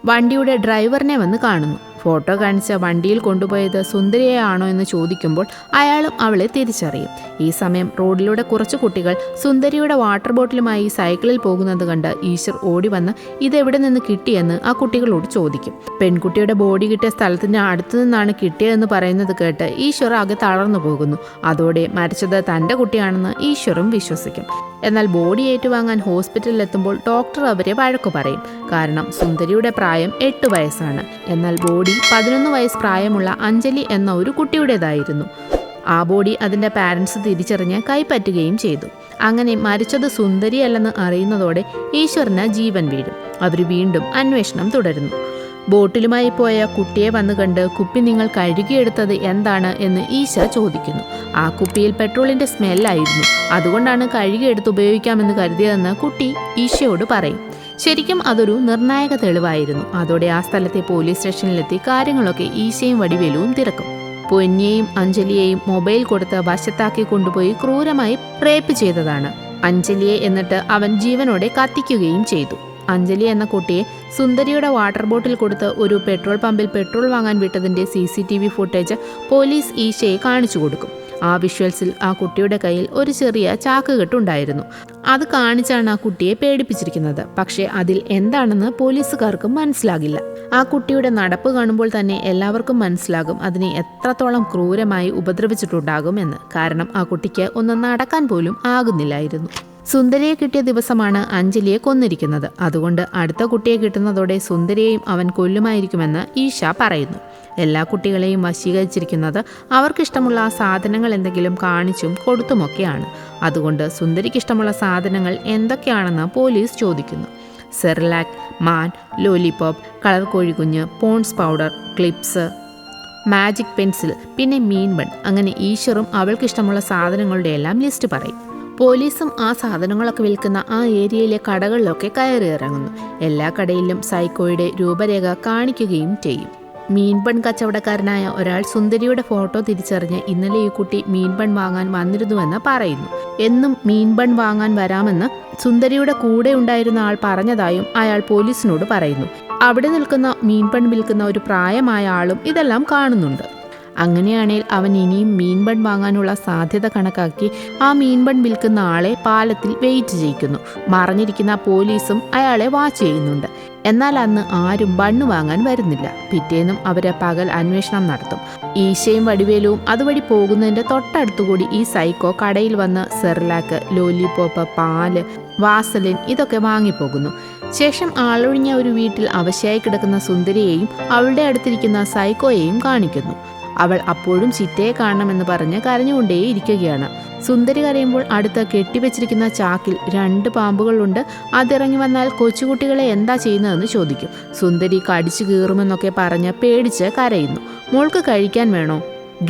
A: വണ്ടിയുടെ ഡ്രൈവറിനെ വന്ന് കാണുന്നു. ഫോട്ടോ കാണിച്ച വണ്ടിയിൽ കൊണ്ടുപോയത് സുന്ദരിയാണോ എന്ന് ചോദിക്കുമ്പോൾ അയാളും അവളെ തിരിച്ചറിയും. ഈ സമയം റോഡിലൂടെ കുറച്ച് കുട്ടികൾ സുന്ദരിയുടെ വാട്ടർ ബോട്ടിലുമായി സൈക്കിളിൽ പോകുന്നത് കണ്ട് ഈശ്വർ ഓടി വന്ന് ഇതെവിടെ നിന്ന് കിട്ടിയെന്ന് ആ കുട്ടികളോട് ചോദിക്കും. പെൺകുട്ടിയുടെ ബോഡി കിട്ടിയ സ്ഥലത്തിന് അടുത്തു നിന്നാണ് കിട്ടിയതെന്ന് പറയുന്നത് കേട്ട് ഈശ്വർ ആകെ തളർന്നു പോകുന്നു. അതോടെ മരിച്ചത് തൻ്റെ കുട്ടിയാണെന്ന് ഈശ്വറും വിശ്വസിക്കും. എന്നാൽ ബോഡി ഏറ്റുവാങ്ങാൻ ഹോസ്പിറ്റലിൽ എത്തുമ്പോൾ ഡോക്ടർ അവരെ വഴക്കു പറയും. കാരണം സുന്ദരിയുടെ പ്രായം 8 വയസ്സാണ്. എന്നാൽ ബോഡി 11 വയസ്സ് പ്രായമുള്ള അഞ്ജലി എന്ന ഒരു കുട്ടിയുടേതായിരുന്നു. ആ ബോഡി അതിൻ്റെ പാരൻസ് തിരിച്ചറിഞ്ഞ് കൈപ്പറ്റുകയും ചെയ്തു. അങ്ങനെ മരിച്ചത് സുന്ദരിയല്ലെന്ന് അറിയുന്നതോടെ ഈശ്വരന് ജീവൻ വീഴും. അവർ വീണ്ടും അന്വേഷണം തുടരുന്നു. ബോട്ടിലുമായി പോയ കുട്ടിയെ വന്നു കണ്ട് കുപ്പി നിങ്ങൾ കഴുകിയെടുത്തത് എന്താണ് എന്ന് ഈശ ചോദിക്കുന്നു. ആ കുപ്പിയിൽ പെട്രോളിൻ്റെ സ്മെല്ലായിരുന്നു, അതുകൊണ്ടാണ് കഴുകിയെടുത്ത് ഉപയോഗിക്കാമെന്ന് കരുതിയതെന്ന് കുട്ടി ഈശയോട് പറയും. ശരിക്കും അതൊരു നിർണായക തെളിവായിരുന്നു. അതോടെ ആ സ്ഥലത്തെ പോലീസ് സ്റ്റേഷനിലെത്തി കാര്യങ്ങളൊക്കെ ഈശയും വടിവേലുവും തിരക്കും. പൊന്നിയെയും അഞ്ജലിയെയും മൊബൈൽ കൊടുത്ത് വശത്താക്കി കൊണ്ടുപോയി ക്രൂരമായി റേപ്പ് ചെയ്തതാണ് അഞ്ജലിയെ. എന്നിട്ട് അവൻ ജീവനോടെ കത്തിക്കുകയും ചെയ്തു. അഞ്ജലി എന്ന കുട്ടിയെ സുന്ദരിയുടെ വാട്ടർ ബോട്ടിൽ കൊടുത്ത് ഒരു പെട്രോൾ പമ്പിൽ പെട്രോൾ വാങ്ങാൻ വിട്ടതിൻ്റെ CCTV ഫുട്ടേജ് പോലീസ് ഈശയെ കാണിച്ചു കൊടുക്കും. ആ വിഷ്വൽസിൽ ആ കുട്ടിയുടെ കയ്യിൽ ഒരു ചെറിയ ചാക്കുകെട്ടുണ്ടായിരുന്നു. അത് കാണിച്ചാണ് ആ കുട്ടിയെ പേടിപ്പിച്ചിരിക്കുന്നത്. പക്ഷേ അതിൽ എന്താണെന്ന് പോലീസുകാർക്കും മനസ്സിലാകില്ല. ആ കുട്ടിയുടെ നടപ്പ് കാണുമ്പോൾ തന്നെ എല്ലാവർക്കും മനസ്സിലാകും അതിനെ എത്രത്തോളം ക്രൂരമായി ഉപദ്രവിച്ചിട്ടുണ്ടാകും എന്ന്. കാരണം ആ കുട്ടിക്ക് ഒന്ന് നടക്കാൻ പോലും ആകുന്നില്ലായിരുന്നു. സുന്ദരിയെ കിട്ടിയ ദിവസമാണ് അഞ്ജലിയെ കൊന്നിരിക്കുന്നത്. അതുകൊണ്ട് അടുത്ത കുട്ടിയെ കിട്ടുന്നതോടെ സുന്ദരിയെയും അവൻ കൊല്ലുമായിരിക്കുമെന്ന് ഈശ പറയുന്നു. എല്ലാ കുട്ടികളെയും വശീകരിച്ചിരിക്കുന്നത് അവർക്കിഷ്ടമുള്ള സാധനങ്ങൾ എന്തെങ്കിലും കാണിച്ചും കൊടുത്തുമൊക്കെയാണ്. അതുകൊണ്ട് സുന്ദരിക്കിഷ്ടമുള്ള സാധനങ്ങൾ എന്തൊക്കെയാണെന്ന് പോലീസ് ചോദിക്കുന്നു. സെർലാക്ക്, മാൻ, ലോലിപോപ്പ്, കളർ കോഴിക്കുഞ്ഞ്, Pond's powder, clips, magic pencil, പിന്നെ മീൻ ബൺ. അങ്ങനെ ഈശ്വറും അവൾക്കിഷ്ടമുള്ള സാധനങ്ങളുടെ എല്ലാം ലിസ്റ്റ് പറയും. പോലീസും ആ സാധനങ്ങളൊക്കെ വിൽക്കുന്ന ആ ഏരിയയിലെ കടകളിലൊക്കെ കയറി ഇറങ്ങുന്നു. എല്ലാ കടയിലും സൈക്കോയുടെ രൂപരേഖ കാണിക്കുകയും ചെയ്യും. മീൻപൺ കച്ചവടക്കാരനായ ഒരാൾ സുന്ദരിയുടെ ഫോട്ടോ തിരിച്ചറിഞ്ഞ് ഇന്നലെ ഈ കുട്ടി മീൻപൺ വാങ്ങാൻ വന്നിരുന്നുവെന്ന് പറയുന്നു. എന്നും മീൻപൺ വാങ്ങാൻ വരാമെന്ന് സുന്ദരിയുടെ കൂടെ ഉണ്ടായിരുന്ന ആൾ പറഞ്ഞതായും അയാൾ പോലീസിനോട് പറയുന്നു. അവിടെ നിൽക്കുന്ന മീൻപൺ വിൽക്കുന്ന ഒരു പ്രായമായ ആളും ഇതെല്ലാം കാണുന്നുണ്ട്. അങ്ങനെയാണെങ്കിൽ അവൻ ഇനിയും മീൻപൺ വാങ്ങാനുള്ള സാധ്യത കണക്കാക്കി ആ മീൻപൺ വിൽക്കുന്ന ആളെ പാലത്തിൽ വെയിറ്റ് ചെയ്യിക്കുന്നു. മറഞ്ഞിരിക്കുന്ന പോലീസും അയാളെ വാച്ച് ചെയ്യുന്നുണ്ട്. എന്നാൽ അന്ന് ആരും ബണ്ണ് വാങ്ങാൻ വരുന്നില്ല. പിറ്റേന്നും അവര് പകൽ അന്വേഷണം നടത്തും. ഈശയും വടിവേലുവും അതുവഴി പോകുന്നതിന്റെ തൊട്ടടുത്തുകൂടി ഈ സൈക്കോ കടയിൽ വന്ന് സെർലാക്ക്, ലോലിപോപ്പ്, പാല്, വാസലിൻ ഇതൊക്കെ വാങ്ങിപ്പോകുന്നു. ശേഷം ആളൊഴിഞ്ഞ ഒരു വീട്ടിൽ അവശയായി കിടക്കുന്ന സുന്ദരിയെയും അവളുടെ അടുത്തിരിക്കുന്ന സൈക്കോയെയും കാണിക്കുന്നു. അവൾ അപ്പോഴും ചിറ്റയെ കാണണമെന്ന് പറഞ്ഞ് കരഞ്ഞുകൊണ്ടേയിരിക്കുകയാണ്. സുന്ദരി കരയുമ്പോൾ അടുത്ത് കെട്ടിവെച്ചിരിക്കുന്ന ചാക്കിൽ 2 പാമ്പുകളുണ്ട്. അതിറങ്ങി വന്നാൽ കൊച്ചുകുട്ടികളെ എന്താ ചെയ്യുന്നതെന്ന് ചോദിക്കും. സുന്ദരി കടിച്ചു കീറുമെന്നൊക്കെ പറഞ്ഞ് പേടിച്ച് കരയുന്നു. മോൾക്ക് കഴിക്കാൻ വേണോ?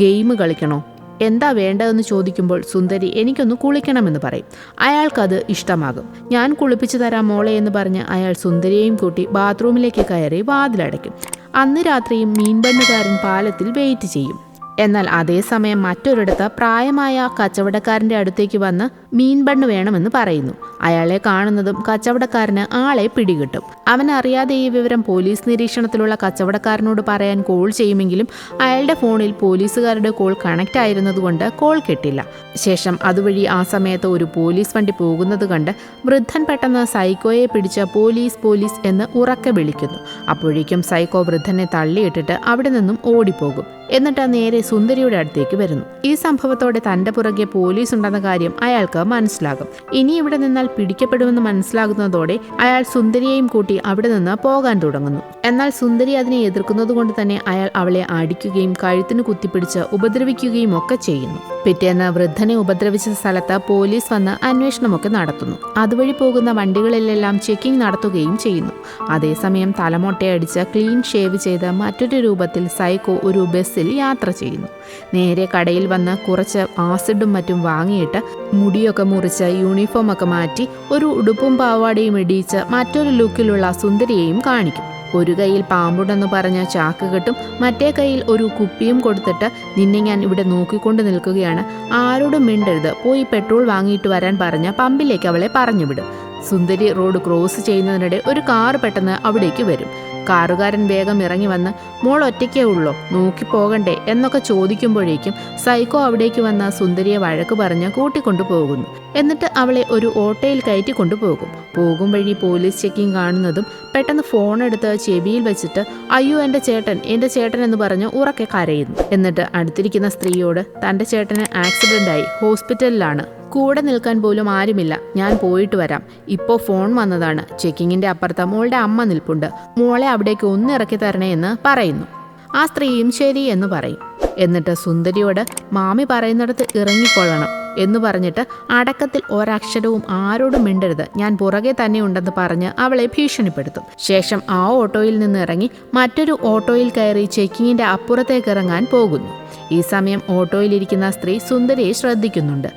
A: ഗെയിം കളിക്കണോ? എന്താ വേണ്ടതെന്ന് ചോദിക്കുമ്പോൾ സുന്ദരി എനിക്കൊന്ന് കുളിക്കണമെന്ന് പറയും. അയാൾക്കത് ഇഷ്ടമാകും. ഞാൻ കുളിപ്പിച്ചു തരാം മോളെ എന്ന് പറഞ്ഞ് അയാൾ സുന്ദരിയെയും കൂട്ടി ബാത്റൂമിലേക്ക് കയറി വാതിലടയ്ക്കും. അന്ന് രാത്രിയും മീൻബണ്ണുകാരൻ പാലത്തിൽ വെയിറ്റ് ചെയ്യും. എന്നാൽ അതേസമയം മറ്റൊരിടത്ത് പ്രായമായ കച്ചവടക്കാരൻ്റെ അടുത്തേക്ക് വന്ന് മീൻബണ്ണ് വേണമെന്ന് പറയുന്നു. അയാളെ കാണുന്നതും കച്ചവടക്കാരന് ആളെ പിടികിട്ടും. അവനറിയാതെ ഈ വിവരം പോലീസ് നിരീക്ഷണത്തിലുള്ള കച്ചവടക്കാരനോട് പറയാൻ കോൾ ചെയ്യുമെങ്കിലും അയാളുടെ ഫോണിൽ പോലീസുകാരുടെ കോൾ കണക്റ്റ് ആയിരുന്നതുകൊണ്ട് കോൾ കിട്ടില്ല. ശേഷം അതുവഴി ആ സമയത്ത് ഒരു പോലീസ് വണ്ടി പോകുന്നത് കണ്ട് വൃദ്ധൻ പെട്ടെന്ന് സൈക്കോയെ പിടിച്ച് പോലീസ് പോലീസ് എന്ന് ഉറക്കെ വിളിക്കുന്നു. അപ്പോഴേക്കും സൈക്കോ വൃദ്ധനെ തള്ളിയിട്ടിട്ട് അവിടെ നിന്നും ഓടിപ്പോകും. എന്നിട്ട് നേരെ സുന്ദരിയുടെ അടുത്തേക്ക് വരുന്നു. ഈ സംഭവത്തോടെ തന്റെ പുറകെ പോലീസ് ഉണ്ടെന്ന കാര്യം അയാൾക്ക് മനസ്സിലാകും. ഇനി ഇവിടെ നിന്നാൽ പിടിക്കപ്പെടുമെന്ന് മനസ്സിലാകുന്നതോടെ അയാൾ സുന്ദരിയെയും കൂട്ടി അവിടെ നിന്ന് പോകാൻ തുടങ്ങുന്നു. എന്നാൽ സുന്ദരി അതിനെ എതിർക്കുന്നത് കൊണ്ട് തന്നെ അയാൾ അവളെ അടിക്കുകയും കഴുത്തിന് കുത്തിപ്പിടിച്ച് ഉപദ്രവിക്കുകയും ഒക്കെ ചെയ്യുന്നു. പിറ്റേന്ന് വൃദ്ധനെ ഉപദ്രവിച്ച സ്ഥലത്ത് പോലീസ് വന്ന് അന്വേഷണമൊക്കെ നടത്തുന്നു. അതുവഴി പോകുന്ന വണ്ടികളിലെല്ലാം ചെക്കിംഗ് നടത്തുകയും ചെയ്യുന്നു. അതേസമയം തലമൊട്ടയടിച്ച് ക്ലീൻ ഷേവ് ചെയ്ത് മറ്റൊരു രൂപത്തിൽ സൈക്കോ ഒരു ബസ്സിൽ യാത്ര ചെയ്യുന്നു. നേരെ കടയിൽ വന്ന് കുറച്ച് ആസിഡും മറ്റും വാങ്ങിയിട്ട് മുടിയൊക്കെ മുറിച്ച് യൂണിഫോമൊക്കെ മാറ്റി ഒരു ഉടുപ്പും പാവാടയും ഇടിയിച്ച് മറ്റൊരു ലുക്കിലുള്ള സുന്ദരിയെയും കാണിക്കും. ഒരു കൈയിൽ പാമ്പുണ്ടെന്ന് പറഞ്ഞ ചാക്ക് കെട്ടും, മറ്റേ കൈയിൽ ഒരു കുപ്പിയും കൊടുത്തിട്ട് നിന്നെ ഞാൻ ഇവിടെ നോക്കിക്കൊണ്ട് നിൽക്കുകയാണ്, ആരോടും മിണ്ടരുത്, പോയി പെട്രോൾ വാങ്ങിയിട്ട് വരാൻ പറഞ്ഞ് പമ്പിലേക്ക് അവളെ പറഞ്ഞുവിടും. സുന്ദരി റോഡ് ക്രോസ് ചെയ്യുന്നതിനിടെ ഒരു കാർ പെട്ടെന്ന് അവിടേക്ക് വരും. കാറുകാരൻ വേഗം ഇറങ്ങി വന്ന് മോൾ ഒറ്റയ്ക്കേ ഉള്ളോ, നോക്കി പോകണ്ടേ എന്നൊക്കെ ചോദിക്കുമ്പോഴേക്കും സൈക്കോ അവിടേക്ക് വന്ന സുന്ദരിയെ വഴക്ക് പറഞ്ഞ് കൂട്ടിക്കൊണ്ടു പോകുന്നു. എന്നിട്ട് അവളെ ഒരു ഓട്ടോയിൽ കയറ്റി കൊണ്ടുപോകും. പോകും വഴി പോലീസ് ചെക്കിങ് കാണുന്നതും പെട്ടെന്ന് ഫോൺ എടുത്ത് ചെവിയിൽ വെച്ചിട്ട് അയ്യോ എൻ്റെ ചേട്ടൻ എന്ന് പറഞ്ഞ് ഉറക്കെ കരയുന്നു. എന്നിട്ട് അടുത്തിരിക്കുന്ന സ്ത്രീയോട് തൻ്റെ ചേട്ടന് ആക്സിഡൻ്റായി ഹോസ്പിറ്റലിലാണ്, കൂടെ നിൽക്കാൻ പോലും ആരുമില്ല, ഞാൻ പോയിട്ട് വരാം, ഇപ്പോൾ ഫോൺ വന്നതാണ്, ചെക്കിങ്ങിൻ്റെ അപ്പുറത്ത് മോളുടെ അമ്മ നിൽപ്പുണ്ട്, മോളെ അവിടേക്ക് ഒന്ന് ഇറക്കി തരണേ എന്ന് പറയുന്നു. ആ സ്ത്രീയും ശരി എന്ന് പറയും. എന്നിട്ട് സുന്ദരിയോട് മാമി പറയുന്നിടത്ത് ഇറങ്ങിക്കൊള്ളണം എന്ന് പറഞ്ഞിട്ട് അടക്കത്തിൽ ഒരക്ഷരവും ആരോടും മിണ്ടരുത്, ഞാൻ പുറകെ തന്നെ ഉണ്ടെന്ന് പറഞ്ഞ് അവളെ ഭീഷണിപ്പെടുത്തും. ശേഷം ആ ഓട്ടോയിൽ നിന്ന് ഇറങ്ങി മറ്റൊരു ഓട്ടോയിൽ കയറി ചെക്കിങ്ങിൻ്റെ അപ്പുറത്തേക്ക് ഇറങ്ങാൻ പോകുന്നു. ഈ സമയം ഓട്ടോയിലിരിക്കുന്ന സ്ത്രീ സുന്ദരിയെ ശ്രദ്ധിക്കുന്നുണ്ട്.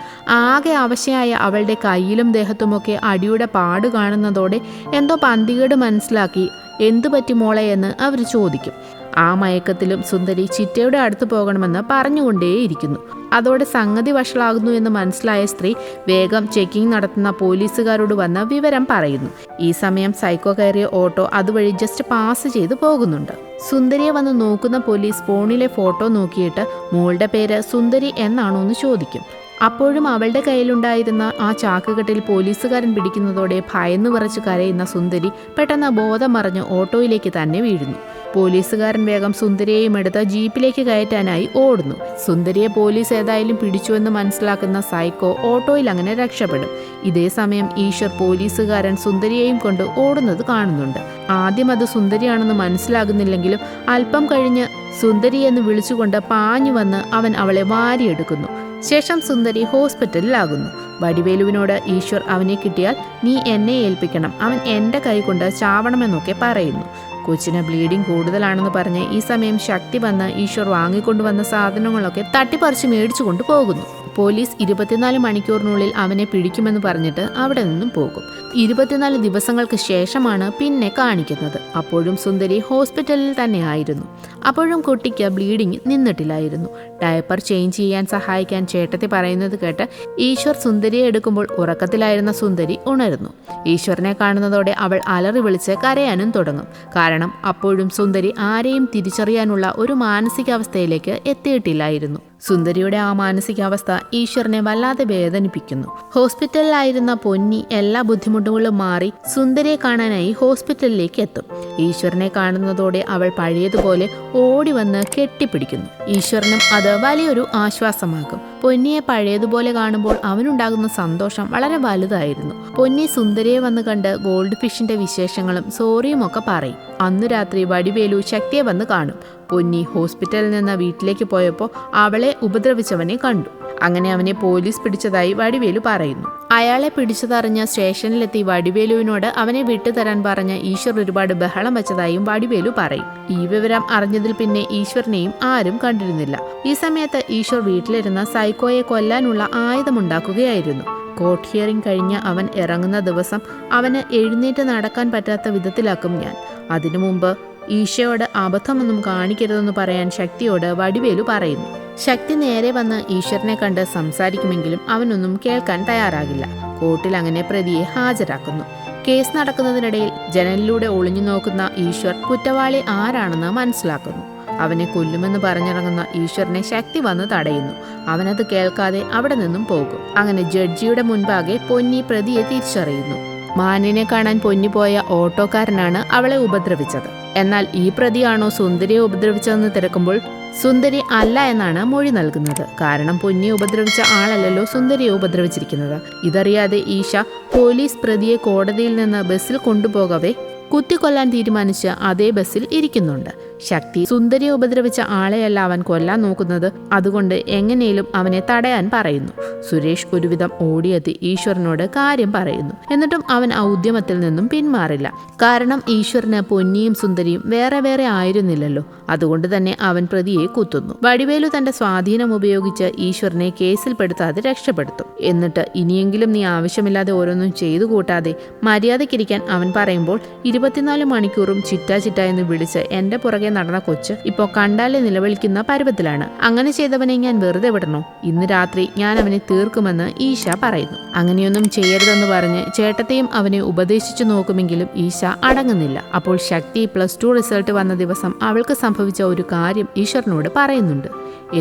A: ആകെ അവശയായ അവളുടെ കയ്യിലും ദേഹത്തുമൊക്കെ അടിയുടെ പാട് കാണുന്നതോടെ എന്തോ പന്തികേട് മനസ്സിലാക്കി എന്തു പറ്റി മോളെ എന്ന് അവർ ചോദിക്കും. ആ മയക്കത്തിലും സുന്ദരി ചിറ്റയുടെ അടുത്ത് പോകണമെന്ന് പറഞ്ഞുകൊണ്ടേയിരിക്കുന്നു. അതോടെ സംഗതി വഷളാകുന്നു എന്ന് മനസ്സിലായ സ്ത്രീ വേഗം ചെക്കിംഗ് നടത്തുന്ന പോലീസുകാരോട് വന്ന വിവരം പറയുന്നു. ഈ സമയം സൈക്കോ കയറിയ ഓട്ടോ അതുവഴി ജസ്റ്റ് പാസ് ചെയ്ത് പോകുന്നുണ്ട്. സുന്ദരിയെ വന്ന് നോക്കുന്ന പോലീസ് ഫോണിലെ ഫോട്ടോ നോക്കിയിട്ട് മോളുടെ പേര് സുന്ദരി എന്നാണോ എന്ന് ചോദിക്കും. അപ്പോഴും അവളുടെ കയ്യിലുണ്ടായിരുന്ന ആ ചാക്കുകെട്ടിൽ പോലീസുകാരൻ പിടിക്കുന്നതോടെ ഭയന്നു വിറച്ച് കരയുന്ന സുന്ദരി പെട്ടെന്ന് ബോധം മറിഞ്ഞ് ഓട്ടോയിലേക്ക് തന്നെ വീഴുന്നു. പോലീസുകാരൻ വേഗം സുന്ദരിയെയും എടുത്ത് ജീപ്പിലേക്ക് കയറ്റാനായി ഓടുന്നു. സുന്ദരിയെ പോലീസ് ഏതായാലും പിടിച്ചുവെന്ന് മനസ്സിലാക്കുന്ന സൈക്കോ ഓട്ടോയിൽ അങ്ങനെ രക്ഷപ്പെടും. ഇതേ സമയം ഈശ്വർ പോലീസുകാരൻ സുന്ദരിയെയും കൊണ്ട് ഓടുന്നത് കാണുന്നുണ്ട്. ആദ്യം അത് സുന്ദരിയാണെന്ന് മനസ്സിലാകുന്നില്ലെങ്കിലും അല്പം കഴിഞ്ഞ് സുന്ദരി എന്ന് വിളിച്ചുകൊണ്ട് പാഞ്ഞു വന്ന് അവൻ അവളെ വാരിയെടുക്കുന്നു. ശേഷം സുന്ദരി ഹോസ്പിറ്റലിലാകുന്നു. വടിവേലുവിനോട് ഈശ്വർ അവനെ കിട്ടിയാൽ നീ എന്നെ ഏൽപ്പിക്കണം, അവൻ എൻ്റെ കൈ കൊണ്ട് ചാവണമെന്നൊക്കെ പറയുന്നു. കൊച്ചിന് ബ്ലീഡിംഗ് കൂടുതലാണെന്ന് പറഞ്ഞ് ഈ സമയം ശക്തി വന്ന് ഈശ്വർ വാങ്ങിക്കൊണ്ടുവന്ന സാധനങ്ങളൊക്കെ തട്ടിപ്പറിച്ച് മേടിച്ചു കൊണ്ട് പോകുന്നു. പോലീസ് 24 മണിക്കൂറിനുള്ളിൽ അവനെ പിടിക്കുമെന്ന് പറഞ്ഞിട്ട് അവിടെ നിന്നും പോകും. 24 ദിവസങ്ങൾക്ക് ശേഷമാണ് പിന്നെ കാണിക്കുന്നത്. അപ്പോഴും സുന്ദരി ഹോസ്പിറ്റലിൽ തന്നെ ആയിരുന്നു. അപ്പോഴും കുട്ടിക്ക് ബ്ലീഡിംഗ് നിന്നിട്ടില്ലായിരുന്നു. ഡയപ്പർ ചേഞ്ച് ചെയ്യാൻ സഹായിക്കാൻ ചേട്ടത്തി പറയുന്നത് കേട്ട് ഈശ്വർ സുന്ദരിയെ എടുക്കുമ്പോൾ ഉറക്കത്തിലായിരുന്ന സുന്ദരി ഉണരുന്നു. ഈശ്വറിനെ കാണുന്നതോടെ അവൾ അലറി വിളിച്ച് കരയാനും തുടങ്ങും. കാരണം അപ്പോഴും സുന്ദരി ആരെയും തിരിച്ചറിയാനുള്ള ഒരു മാനസികാവസ്ഥയിലേക്ക് എത്തിയിട്ടില്ലായിരുന്നു. സുന്ദരിയുടെ ആ മാനസികാവസ്ഥ ഈശ്വറിനെ വല്ലാതെ വേദനിപ്പിക്കുന്നു. ഹോസ്പിറ്റലിലായിരുന്ന പൊന്നി എല്ലാ ബുദ്ധിമുട്ടുകളും മാറി സുന്ദരിയെ കാണാനായി ഹോസ്പിറ്റലിലേക്ക് എത്തും. ഈശ്വറിനെ കാണുന്നതോടെ അവൾ പഴയതുപോലെ ഓടി വന്ന് കെട്ടിപ്പിടിക്കുന്നു. ഈശ്വറിനും അത് വലിയൊരു ആശ്വാസമാകും. പൊന്നിയെ പഴയതുപോലെ കാണുമ്പോൾ അവനുണ്ടാകുന്ന സന്തോഷം വളരെ വലുതായിരുന്നു. പൊന്നി സുന്ദരിയെ വന്ന് കണ്ട് ഗോൾഡ് ഫിഷിന്റെ വിശേഷങ്ങളും സോറിയും ഒക്കെ പറയും. അന്നു രാത്രി വടിവേലു ശക്തിയെ വന്ന് കാണും. പൊന്നി ഹോസ്പിറ്റലിൽ നിന്ന് വീട്ടിലേക്ക് പോയപ്പോൾ അവളെ ഉപദ്രവിച്ചവനെ കണ്ടു. അങ്ങനെ അവനെ പോലീസ് പിടിച്ചതായി വടിവേലു പറയുന്നു. അയാളെ പിടിച്ചതറിഞ്ഞ സ്റ്റേഷനിലെത്തി വടിവേലുവിനോട് അവനെ വിട്ടുതരാൻ പറഞ്ഞ് ഈശ്വർ ഒരുപാട് ബഹളം വെച്ചതായും വടിവേലു പറയും. ഈ വിവരം അറിഞ്ഞതിൽ പിന്നെ ഈശ്വറിനെയും ആരും കണ്ടിരുന്നില്ല. ഈ സമയത്ത് ഈശ്വർ വീട്ടിലിരുന്ന് സൈക്കോയെ കൊല്ലാനുള്ള ആയുധമുണ്ടാക്കുകയായിരുന്നു. കോർട്ട് ഹിയറിംഗ് കഴിഞ്ഞ് അവൻ ഇറങ്ങുന്ന ദിവസം അവന് എഴുന്നേറ്റ് നടക്കാൻ പറ്റാത്ത വിധത്തിലാക്കും ഞാൻ. അതിനു മുമ്പ് ഈശയോട് അബദ്ധമൊന്നും കാണിക്കരുതെന്ന് പറയാൻ ശക്തിയോട് വടിവേലു പറയുന്നു. ശക്തി നേരെ വന്ന് ഈശ്വരനെ കണ്ട് സംസാരിക്കുമെങ്കിലും അവനൊന്നും കേൾക്കാൻ തയ്യാറാകില്ല. കോർട്ടിൽ അങ്ങനെ പ്രതിയെ ഹാജരാക്കുന്നു. കേസ് നടക്കുന്നതിനിടയിൽ ജനലിലൂടെ ഒളിഞ്ഞു നോക്കുന്ന ഈശ്വർ കുറ്റവാളി ആരാണെന്ന് മനസ്സിലാക്കുന്നു. അവനെ കൊല്ലുമെന്ന് പറഞ്ഞിറങ്ങുന്ന ഈശ്വരനെ ശക്തി വന്ന് തടയുന്നു. അവനത് കേൾക്കാതെ അവിടെ നിന്നും പോകും. അങ്ങനെ ജഡ്ജിയുടെ മുൻപാകെ പൊന്നി പ്രതിയെ തിരിച്ചറിയുന്നു. മാനിനെ കാണാൻ പൊന്നി പോയ ഓട്ടോക്കാരനാണ് അവളെ ഉപദ്രവിച്ചത്. എന്നാൽ ഈ പ്രതിയാണോ സുന്ദരിയെ ഉപദ്രവിച്ചതെന്ന് തിരക്കുമ്പോൾ സുന്ദരി അല്ല എന്നാണ് മൊഴി നൽകുന്നത്. കാരണം പൊന്നിയെ ഉപദ്രവിച്ച ആളല്ലല്ലോ സുന്ദരിയെ ഉപദ്രവിച്ചിരിക്കുന്നത്. ഇതറിയാതെ ഈശ പോലീസ് പ്രതിയെ കോടതിയിൽ നിന്ന് ബസ്സിൽ കൊണ്ടുപോകവേ കുത്തിക്കൊല്ലാൻ തീരുമാനിച്ച് അതേ ബസ്സിൽ ഇരിക്കുന്നുണ്ട്. ശക്തി സുന്ദരിയെ ഉപദ്രവിച്ച ആളെയല്ല അവൻ കൊല്ലാൻ നോക്കുന്നത്. അതുകൊണ്ട് എങ്ങനെയും അവനെ തടയാൻ പറയുന്നു. സുരേഷ് ഒരുവിധം ഓടിയെത്തി ഈശ്വരനോട് കാര്യം പറയുന്നു. എന്നിട്ടും അവൻ ആ ഉദ്യമത്തിൽ നിന്നും പിന്മാറില്ല. കാരണം ഈശ്വരന് പൊന്നിയും സുന്ദരിയും വേറെ വേറെ ആയിരുന്നില്ലല്ലോ. അതുകൊണ്ട് തന്നെ അവൻ പ്രതിയെ കുത്തുന്നു. വടിവേലു തന്റെ സ്വാധീനം ഉപയോഗിച്ച് ഈശ്വരനെ കേസിൽ പെടുത്താതെ രക്ഷപ്പെടുത്തും. എന്നിട്ട് ഇനിയെങ്കിലും നീ ആവശ്യമില്ലാതെ ഓരോന്നും ചെയ്തു കൂട്ടാതെ മര്യാദയ്ക്കിരിക്കാൻ അവൻ പറയുമ്പോൾ 24 മണിക്കൂറും ചിറ്റ ചിറ്റ എന്ന് വിളിച്ച് എന്റെ പുറകെ നടന്ന കൊച്ച് ഇപ്പോൾ കണ്ടാലെ നിലവിളിക്കുന്ന പരുവത്തിലാണ്. അങ്ങനെ ചെയ്തവനെ ഞാൻ വെറുതെ വിടണോ? ഇന്ന് രാത്രി ഞാൻ അവനെ തീർക്കുമെന്ന് ഈശ പറയുന്നു. അങ്ങനെയൊന്നും ചെയ്യരുതെന്ന് പറഞ്ഞ് ചേട്ടത്തെയും അവനെ ഉപദേശിച്ചു നോക്കുമെങ്കിലും ഈശ അടങ്ങുന്നില്ല. അപ്പോൾ ശക്തി +2 റിസൾട്ട് വന്ന ദിവസം അവൾക്ക് സംഭവിച്ച ഒരു കാര്യം ഈശ്വരനോട് പറയുന്നുണ്ട്.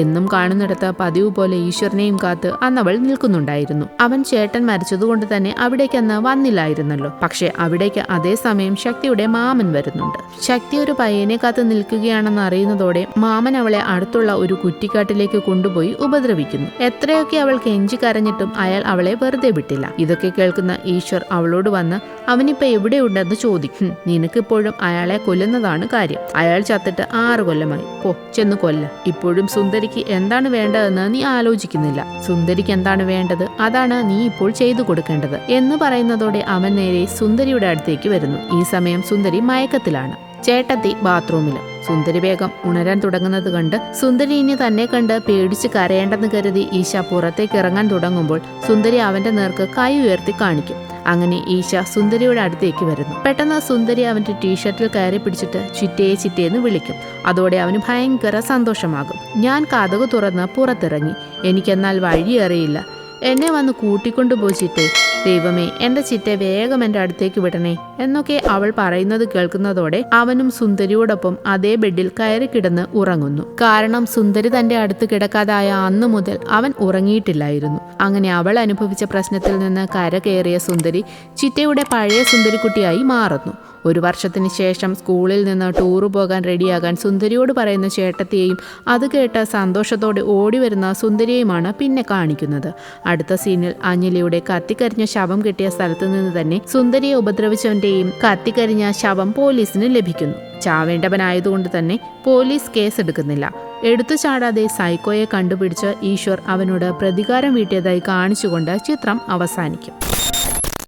A: എന്നും കാണുന്നിടത്ത് പതിവ് പോലെ ഈശ്വരനെയും കാത്ത് അന്നവൾ നിൽക്കുന്നുണ്ടായിരുന്നു. അവൻ ചേട്ടൻ മരിച്ചതുകൊണ്ട് തന്നെ അവിടേക്ക് അന്ന് വന്നില്ലായിരുന്നല്ലോ. പക്ഷെ അവിടേക്ക് അതേസമയം ശക്തിയുടെ മാമൻ വരുന്നുണ്ട്. ശക്തി ഒരു പയ്യനെ കാത്ത് നിൽക്കുകയാണെന്ന് അറിയുന്നതോടെ മാമൻ അവളെ അടുത്തുള്ള ഒരു കുറ്റിക്കാട്ടിലേക്ക് കൊണ്ടുപോയി ഉപദ്രവിക്കുന്നു. എത്രയൊക്കെ അവൾ കെഞ്ചി കരഞ്ഞിട്ടും അയാൾ അവളെ വെറുതെ വിട്ടില്ല. ഇതൊക്കെ കേൾക്കുന്ന ഈശ്വർ അവളോട് വന്ന് അവനിപ്പോ എവിടെയുണ്ടെന്ന് ചോദിക്കും. നിനക്കിപ്പോഴും അയാളെ കൊല്ലുന്നതാണ് കാര്യം. അയാൾ ചത്തിട്ട് 6 കൊല്ലമായി. ചെന്ന് കൊല്ല. ഇപ്പോഴും സുന്ദരിക്ക് എന്താണ് വേണ്ടതെന്ന് നീ ആലോചിക്കുന്നില്ല. സുന്ദരിക്ക് എന്താണ് വേണ്ടത് അതാണ് നീ ഇപ്പോൾ ചെയ്തു കൊടുക്കേണ്ടത് എന്ന് പറയുന്നതോടെ അവൻ നേരെ സുന്ദരിയുടെ അടുത്തേക്ക് വരുന്നു. ഈ സമയം സുന്ദരി മയക്കത്തിലാണ്. ചേട്ടത്തി ബാത്റൂമിലും. സുന്ദരി വേഗം ഉണരാൻ തുടങ്ങുന്നത് കണ്ട് സുന്ദരി ഇനി തന്നെ കണ്ട് പേടിച്ച് കരയേണ്ടെന്ന് കരുതി ഈശ പുറത്തേക്ക് ഇറങ്ങാൻ തുടങ്ങുമ്പോൾ സുന്ദരി അവന്റെ നേർക്ക് കൈ ഉയർത്തി കാണിക്കും. അങ്ങനെ ഈശ സുന്ദരിയുടെ അടുത്തേക്ക് വരുന്നു. പെട്ടെന്ന് സുന്ദരി അവന്റെ ടീഷർട്ടിൽ കയറി പിടിച്ചിട്ട് ചിറ്റയെ ചിറ്റയെന്ന് വിളിക്കും. അതോടെ അവന് ഭയങ്കര സന്തോഷമാകും. ഞാൻ കതക് തുറന്ന് പുറത്തിറങ്ങി. എനിക്കെന്നാൽ വഴി അറിയില്ല. എന്നെ വന്ന് കൂട്ടിക്കൊണ്ടുപോയി ചിറ്റെ. ദൈവമേ, എന്റെ ചിറ്റെ വേഗം എൻ്റെ അടുത്തേക്ക് വിടണേ എന്നൊക്കെ അവൾ പറയുന്നത് കേൾക്കുന്നതോടെ അവനും സുന്ദരിയോടൊപ്പം അതേ ബെഡിൽ കയറി കിടന്ന് ഉറങ്ങുന്നു. കാരണം സുന്ദരി തന്റെ അടുത്ത് കിടക്കാതായ അന്നു മുതൽ അവൻ ഉറങ്ങിയിട്ടില്ലായിരുന്നു. അങ്ങനെ അവൾ അനുഭവിച്ച പ്രശ്നത്തിൽ നിന്ന് കരകയറിയ സുന്ദരി ചിറ്റയുടെ പഴയ സുന്ദരിക്കുട്ടിയായി മാറുന്നു. 1 വർഷത്തിന് ശേഷം സ്കൂളിൽ നിന്ന് ടൂറ് പോകാൻ റെഡിയാകാൻ സുന്ദരിയോട് പറയുന്ന ചേട്ടത്തിയെയും അത് കേട്ട് സന്തോഷത്തോടെ ഓടി വരുന്ന സുന്ദരിയെയുമാണ് പിന്നെ കാണിക്കുന്നത്. അടുത്ത സീനിൽ അഞ്ജലിയുടെ കത്തിക്കരിഞ്ഞ ശവം കിട്ടിയ സ്ഥലത്ത് നിന്ന് തന്നെ സുന്ദരിയെ ഉപദ്രവിച്ചവന്റെയും കത്തിക്കരിഞ്ഞ ശവം പോലീസിന് ലഭിക്കുന്നു. ചാവേണ്ടവനായതുകൊണ്ട് തന്നെ പോലീസ് കേസെടുക്കുന്നില്ല. എടുത്തു ചാടാതെ സൈക്കോയെ കണ്ടുപിടിച്ച് ഈശ്വർ അവനോട് പ്രതികാരം വീട്ടിയതായി കാണിച്ചുകൊണ്ട് ചിത്രം അവസാനിക്കും.